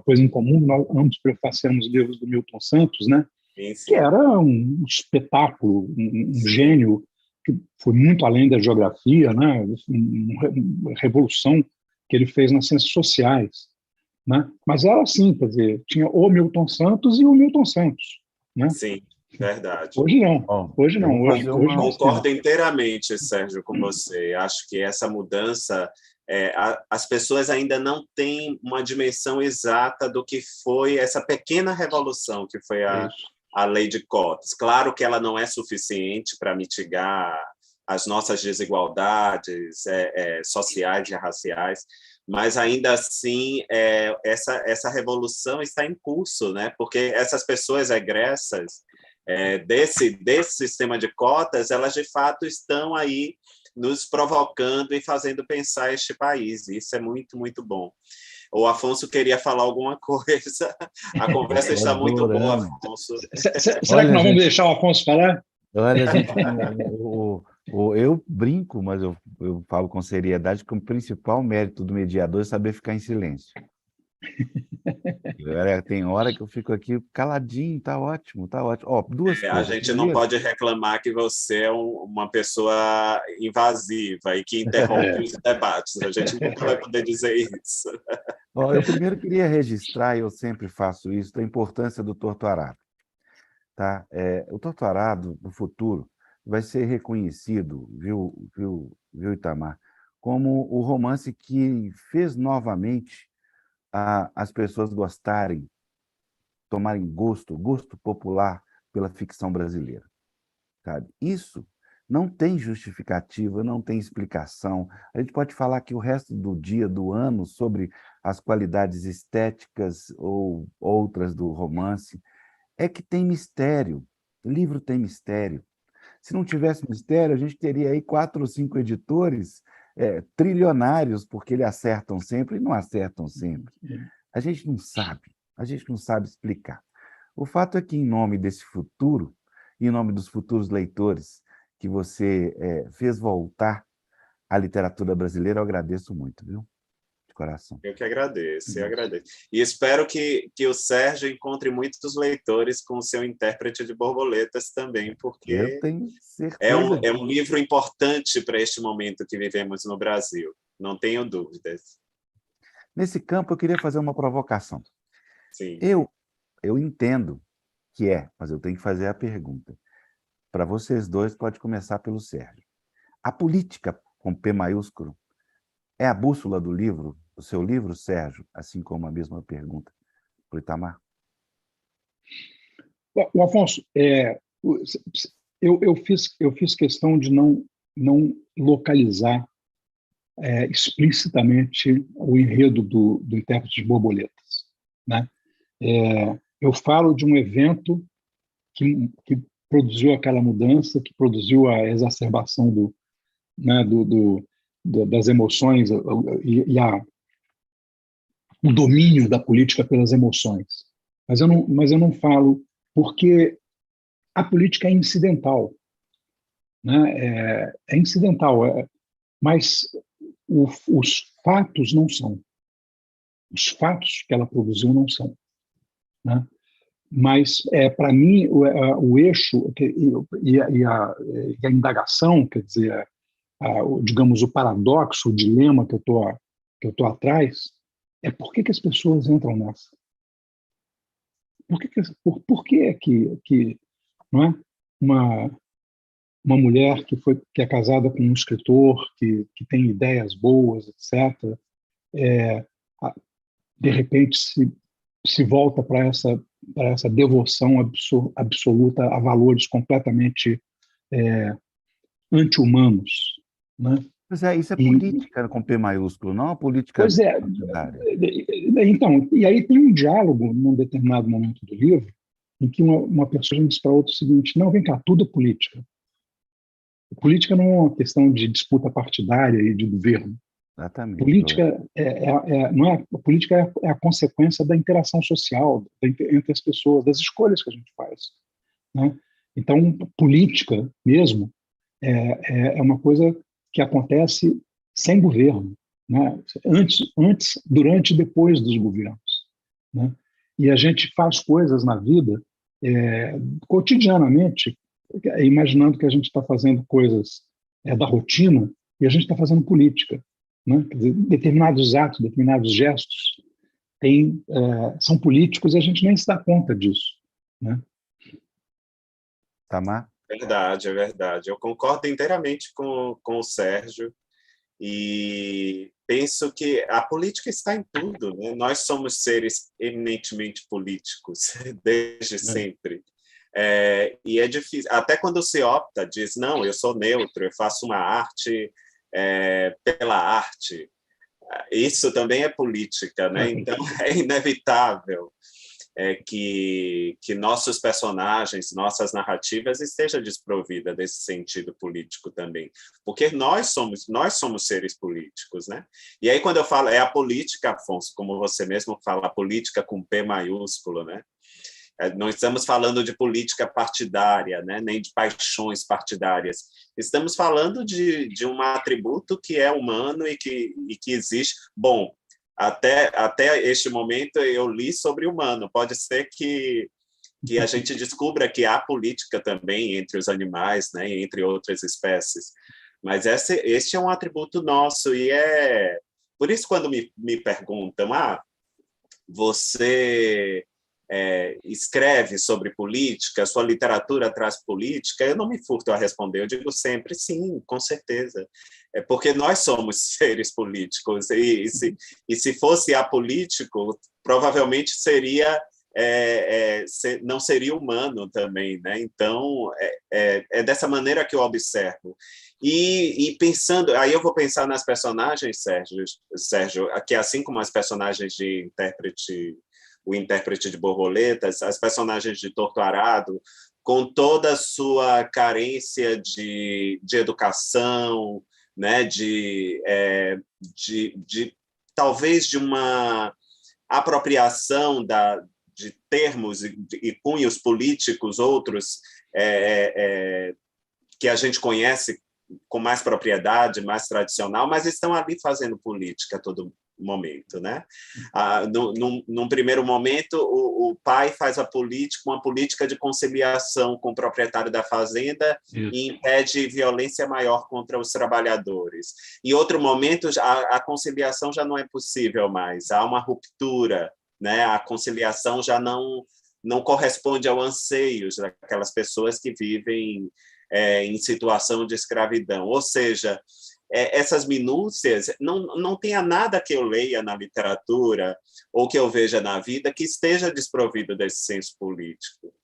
[SPEAKER 2] coisa em comum, nós ambos prefacemos livros do Milton Santos, né? Sim. Que era um espetáculo, um gênio que foi muito além da geografia, né? Uma revolução que ele fez nas ciências sociais, né? Mas era assim, quer dizer, tinha o Milton Santos e o Milton Santos, né?
[SPEAKER 3] Sim, verdade.
[SPEAKER 2] Hoje não. Hoje não. Hoje
[SPEAKER 3] concordo inteiramente, Sérgio, com você. Acho que essa mudança... as pessoas ainda não têm uma dimensão exata do que foi essa pequena revolução que foi a lei de cotas. Claro que ela não é suficiente para mitigar as nossas desigualdades sociais e raciais, mas ainda assim essa revolução está em curso, né? Porque essas pessoas egressas desse sistema de cotas, elas de fato estão aí nos provocando e fazendo pensar este país. Isso é muito, muito bom. O Afonso queria falar alguma coisa. A conversa está muito boa, Afonso.
[SPEAKER 2] Será que nós vamos deixar o Afonso falar?
[SPEAKER 1] Olha, gente, eu brinco, mas eu falo com seriedade que o principal mérito do mediador é saber ficar em silêncio. Tem hora que eu fico aqui caladinho, tá ótimo, tá ótimo. Ó, duas
[SPEAKER 3] A
[SPEAKER 1] coisas.
[SPEAKER 3] gente não pode reclamar que você é uma pessoa invasiva e que interrompe os debates. A gente nunca vai poder dizer isso.
[SPEAKER 1] Ó, eu primeiro queria registrar, e eu sempre faço isso, a importância do Torto Arado. Tá? O Torto Arado, no futuro, vai ser reconhecido, viu, Itamar, como o romance que fez novamente as pessoas gostarem, tomarem gosto popular pela ficção brasileira. Sabe? Isso não tem justificativa, não tem explicação. A gente pode falar que o resto do dia, do ano, sobre as qualidades estéticas ou outras do romance, é que tem mistério. O livro tem mistério. Se não tivesse mistério, a gente teria aí 4 ou 5 editores trilionários, porque eles acertam sempre e não acertam sempre. A gente não sabe explicar. O fato é que, em nome desse futuro, em nome dos futuros leitores que você fez voltar à literatura brasileira, eu agradeço muito, viu? De coração.
[SPEAKER 3] Eu que agradeço, eu agradeço. E espero que o Sérgio encontre muitos leitores com o seu intérprete de borboletas também, porque
[SPEAKER 1] eu tenho certeza
[SPEAKER 3] é um livro importante para este momento que vivemos no Brasil, não tenho dúvidas.
[SPEAKER 1] Nesse campo, eu queria fazer uma provocação.
[SPEAKER 3] Sim.
[SPEAKER 1] Eu entendo que mas eu tenho que fazer a pergunta. Para vocês dois, pode começar pelo Sérgio. A política, com P maiúsculo, é a bússola do livro, do seu livro, Sérgio, assim como a mesma pergunta para o Itamar?
[SPEAKER 2] O Afonso, eu fiz questão de não localizar explicitamente o enredo do intérprete de borboletas, né? Eu falo de um evento que produziu aquela mudança, que produziu a exacerbação das emoções e o domínio da política pelas emoções. Mas eu não falo porque a política é incidental, né? É incidental, mas os fatos não são. Os fatos que ela produziu não são, né? Mas, para mim, o eixo e a indagação, quer dizer, digamos, o paradoxo, o dilema que eu tô atrás, é por que as pessoas entram nessa? Por que não é? Uma mulher que é casada com um escritor, que tem ideias boas, etc., de repente se volta para essa devoção absoluta a valores completamente anti-humanos, né?
[SPEAKER 1] Pois isso é política com P maiúsculo, não a política
[SPEAKER 2] pois é.
[SPEAKER 1] partidária.
[SPEAKER 2] Então, e aí tem um diálogo num determinado momento do livro em que uma pessoa diz para outra o seguinte: não, vem cá, tudo é política. Política não é uma questão de disputa partidária e de governo.
[SPEAKER 1] Exatamente.
[SPEAKER 2] Política não é, a política é a consequência da interação social entre as pessoas, das escolhas que a gente faz, né? Então, política mesmo é uma coisa que acontece sem governo, né? Antes, durante e depois dos governos, né? E a gente faz coisas na vida cotidianamente, imaginando que a gente está fazendo coisas da rotina e a gente está fazendo política, né? Quer dizer, determinados atos, determinados gestos são políticos e a gente nem se dá conta disso, né?
[SPEAKER 1] Tamar?
[SPEAKER 3] Verdade, é verdade. Eu concordo inteiramente com o Sérgio e penso que a política está em tudo, né? Nós somos seres eminentemente políticos desde sempre. E é difícil, até quando se opta, diz, não, eu sou neutro, eu faço uma arte pela arte. Isso também é política, né? Então é inevitável. que nossos personagens, nossas narrativas estejam desprovidas desse sentido político também, porque nós somos seres políticos, né? E aí quando eu falo é a política, Afonso, como você mesmo fala, a política com P maiúsculo, né? Não estamos falando de política partidária, né? Nem de paixões partidárias. Estamos falando de um atributo que é humano e que existe. Bom, até este momento eu li sobre humano. Pode ser que a gente descubra que há política também entre os animais, né? Entre outras espécies. Mas este é um atributo nosso e é... Por isso, quando me perguntam, você... escreve sobre política, sua literatura traz política, eu não me furto a responder, eu digo sempre sim, com certeza. É porque nós somos seres políticos, e se fosse apolítico, provavelmente não seria humano também, né? Então, é dessa maneira que eu observo. E pensando, aí eu vou pensar nas personagens, Sérgio, que assim como as personagens de o intérprete de Borboletas, as personagens de Torto Arado, com toda a sua carência de educação, né, talvez de uma apropriação de termos e cunhos políticos, outros que a gente conhece com mais propriedade, mais tradicional, mas estão ali fazendo política a todo momento, né? Num primeiro momento, o pai faz uma política de conciliação com o proprietário da fazenda e impede violência maior contra os trabalhadores. Em outro momento, a conciliação já não é possível mais, há uma ruptura, né? A conciliação já não corresponde ao anseios daquelas pessoas que vivem em situação de escravidão. Ou seja, essas minúcias, não tenha nada que eu leia na literatura ou que eu veja na vida que esteja desprovido desse senso político.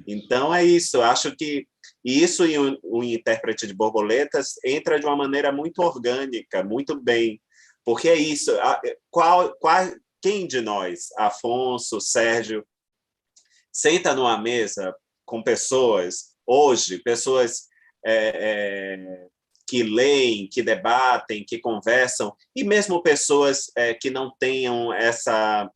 [SPEAKER 3] Então, é isso. Acho que isso e o intérprete de Borboletas entra de uma maneira muito orgânica, muito bem, porque é isso. Quem de nós, Afonso, Sérgio, senta numa mesa com pessoas, hoje, pessoas que leem, que debatem, que conversam, e mesmo pessoas que não tenham essa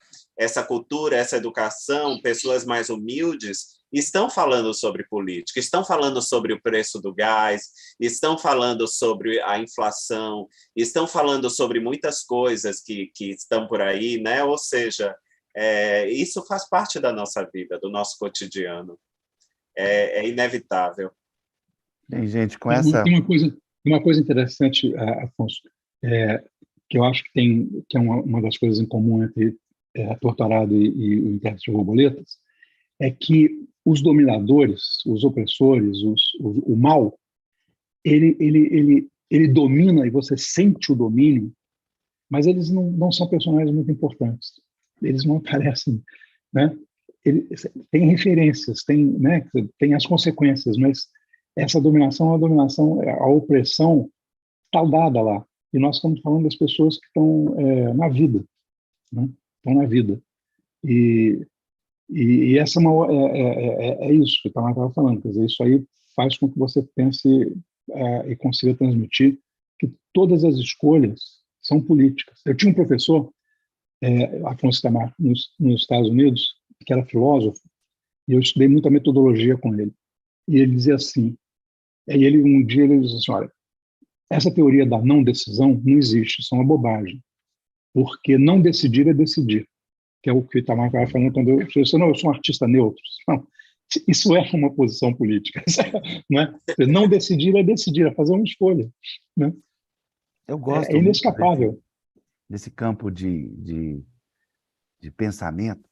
[SPEAKER 3] cultura, essa educação, pessoas mais humildes, estão falando sobre política, estão falando sobre o preço do gás, estão falando sobre a inflação, estão falando sobre muitas coisas que estão por aí, né? Ou seja, isso faz parte da nossa vida, do nosso cotidiano. É inevitável.
[SPEAKER 1] Bem, gente, com
[SPEAKER 2] Tem
[SPEAKER 1] essa...
[SPEAKER 2] uma coisa interessante, Afonso, que eu acho que é uma das coisas em comum entre Torto Arado e o intérprete de Borboletas, é que os dominadores, os opressores, o mal, ele domina e você sente o domínio, mas eles não são personagens muito importantes. Eles não aparecem, né? Tem referências, tem as consequências, mas essa dominação é uma dominação, a opressão está dada lá. E nós estamos falando das pessoas que estão na vida, né? Estão na vida. E essa é isso que o Tamar estava falando. Quer dizer, isso aí faz com que você pense e consiga transmitir que todas as escolhas são políticas. Eu tinha um professor, Afonso Tamar, nos Estados Unidos, que era filósofo, e eu estudei muita metodologia com ele. E ele dizia assim, um dia ele disse assim, olha, essa teoria da não decisão não existe, isso é uma bobagem, porque não decidir é decidir, que é o que o Itamar estava falando quando eu disse, não, eu sou um artista neutro. Não, isso é uma posição política, né? Não decidir é decidir, é fazer uma escolha, né?
[SPEAKER 1] Eu gosto
[SPEAKER 2] é inescapável.
[SPEAKER 1] Desse campo de pensamento,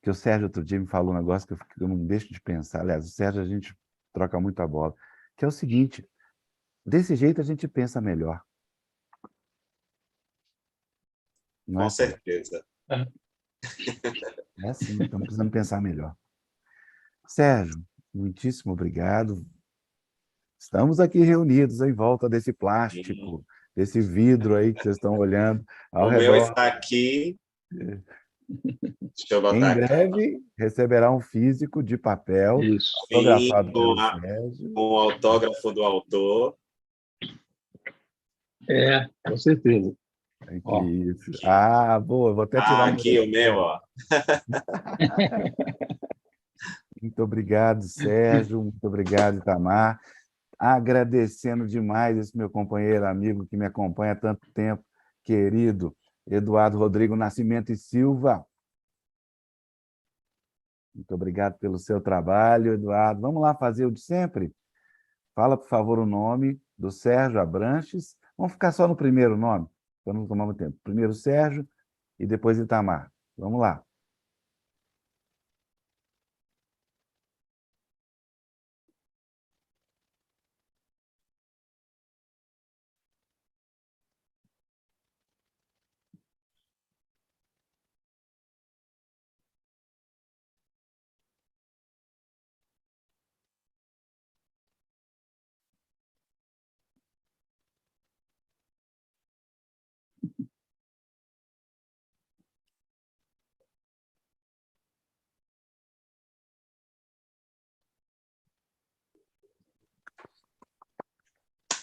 [SPEAKER 1] que o Sérgio outro dia me falou um negócio que eu não deixo de pensar. Aliás, o Sérgio, a gente troca muita bola, que é o seguinte, desse jeito a gente pensa melhor. Não
[SPEAKER 3] Com
[SPEAKER 1] é,
[SPEAKER 3] certeza.
[SPEAKER 1] É assim, estamos precisando pensar melhor. Sérgio, muitíssimo obrigado. Estamos aqui reunidos em volta desse plástico, desse vidro aí que vocês estão olhando ao
[SPEAKER 3] o
[SPEAKER 1] redor.
[SPEAKER 3] meu está aqui. Deixa eu botar
[SPEAKER 1] Em
[SPEAKER 3] aqui.
[SPEAKER 1] breve, receberá um físico de papel,
[SPEAKER 2] Isso.
[SPEAKER 3] Sim,
[SPEAKER 1] autografado pelo Sérgio.
[SPEAKER 3] com o autógrafo do autor.
[SPEAKER 2] Com certeza. Ó,
[SPEAKER 1] Isso. Ah, boa, vou até tirar
[SPEAKER 3] Ah,
[SPEAKER 1] o meu
[SPEAKER 3] aqui o
[SPEAKER 1] aqui.
[SPEAKER 3] meu, ó.
[SPEAKER 1] Muito obrigado, Sérgio. Muito obrigado, Itamar. Agradecendo demais esse meu companheiro, amigo que me acompanha há tanto tempo, querido Eduardo Rodrigo Nascimento e Silva. Muito obrigado pelo seu trabalho, Eduardo. Vamos lá fazer o de sempre? Fala, por favor, o nome do Sérgio Abranches. Vamos ficar só no primeiro nome, para não tomar muito tempo. Primeiro Sérgio e depois Itamar. Vamos lá.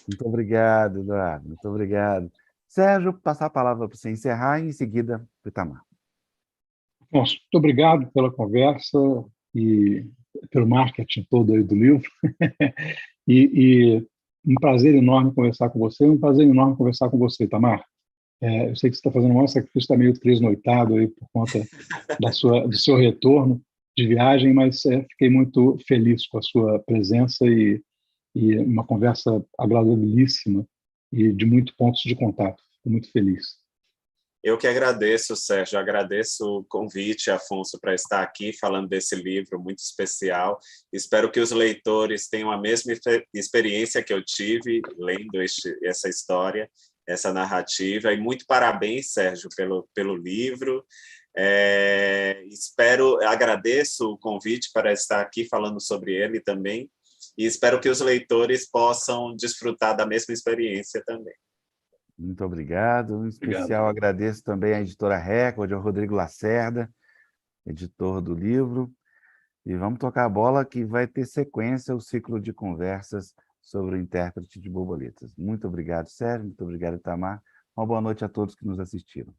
[SPEAKER 1] Muito obrigado, Eduardo. Muito obrigado. Sérgio, passar a palavra para você encerrar e, em seguida, para o Itamar.
[SPEAKER 2] Afonso, muito obrigado pela conversa e pelo marketing todo aí do livro. E um prazer enorme conversar com você, um prazer enorme conversar com você, Tamar. Eu sei que você está fazendo um maior sacrifício, está meio tresnoitado aí por conta do seu retorno de viagem, mas fiquei muito feliz com a sua presença e uma conversa agradabilíssima e de muitos pontos de contato. Fico muito feliz.
[SPEAKER 3] Eu que agradeço, Sérgio, agradeço o convite, Afonso, para estar aqui falando desse livro muito especial. Espero que os leitores tenham a mesma experiência que eu tive lendo essa história, essa narrativa. E muito parabéns, Sérgio, pelo livro. Agradeço o convite para estar aqui falando sobre ele também. E espero que os leitores possam desfrutar da mesma experiência também.
[SPEAKER 1] Muito obrigado. Em especial,
[SPEAKER 2] Obrigado.
[SPEAKER 1] agradeço também à editora Record, ao Rodrigo Lacerda, editor do livro. E vamos tocar a bola que vai ter sequência o ciclo de conversas sobre o intérprete de borboletas. Muito obrigado, Sérgio. Muito obrigado, Itamar. Uma boa noite a todos que nos assistiram.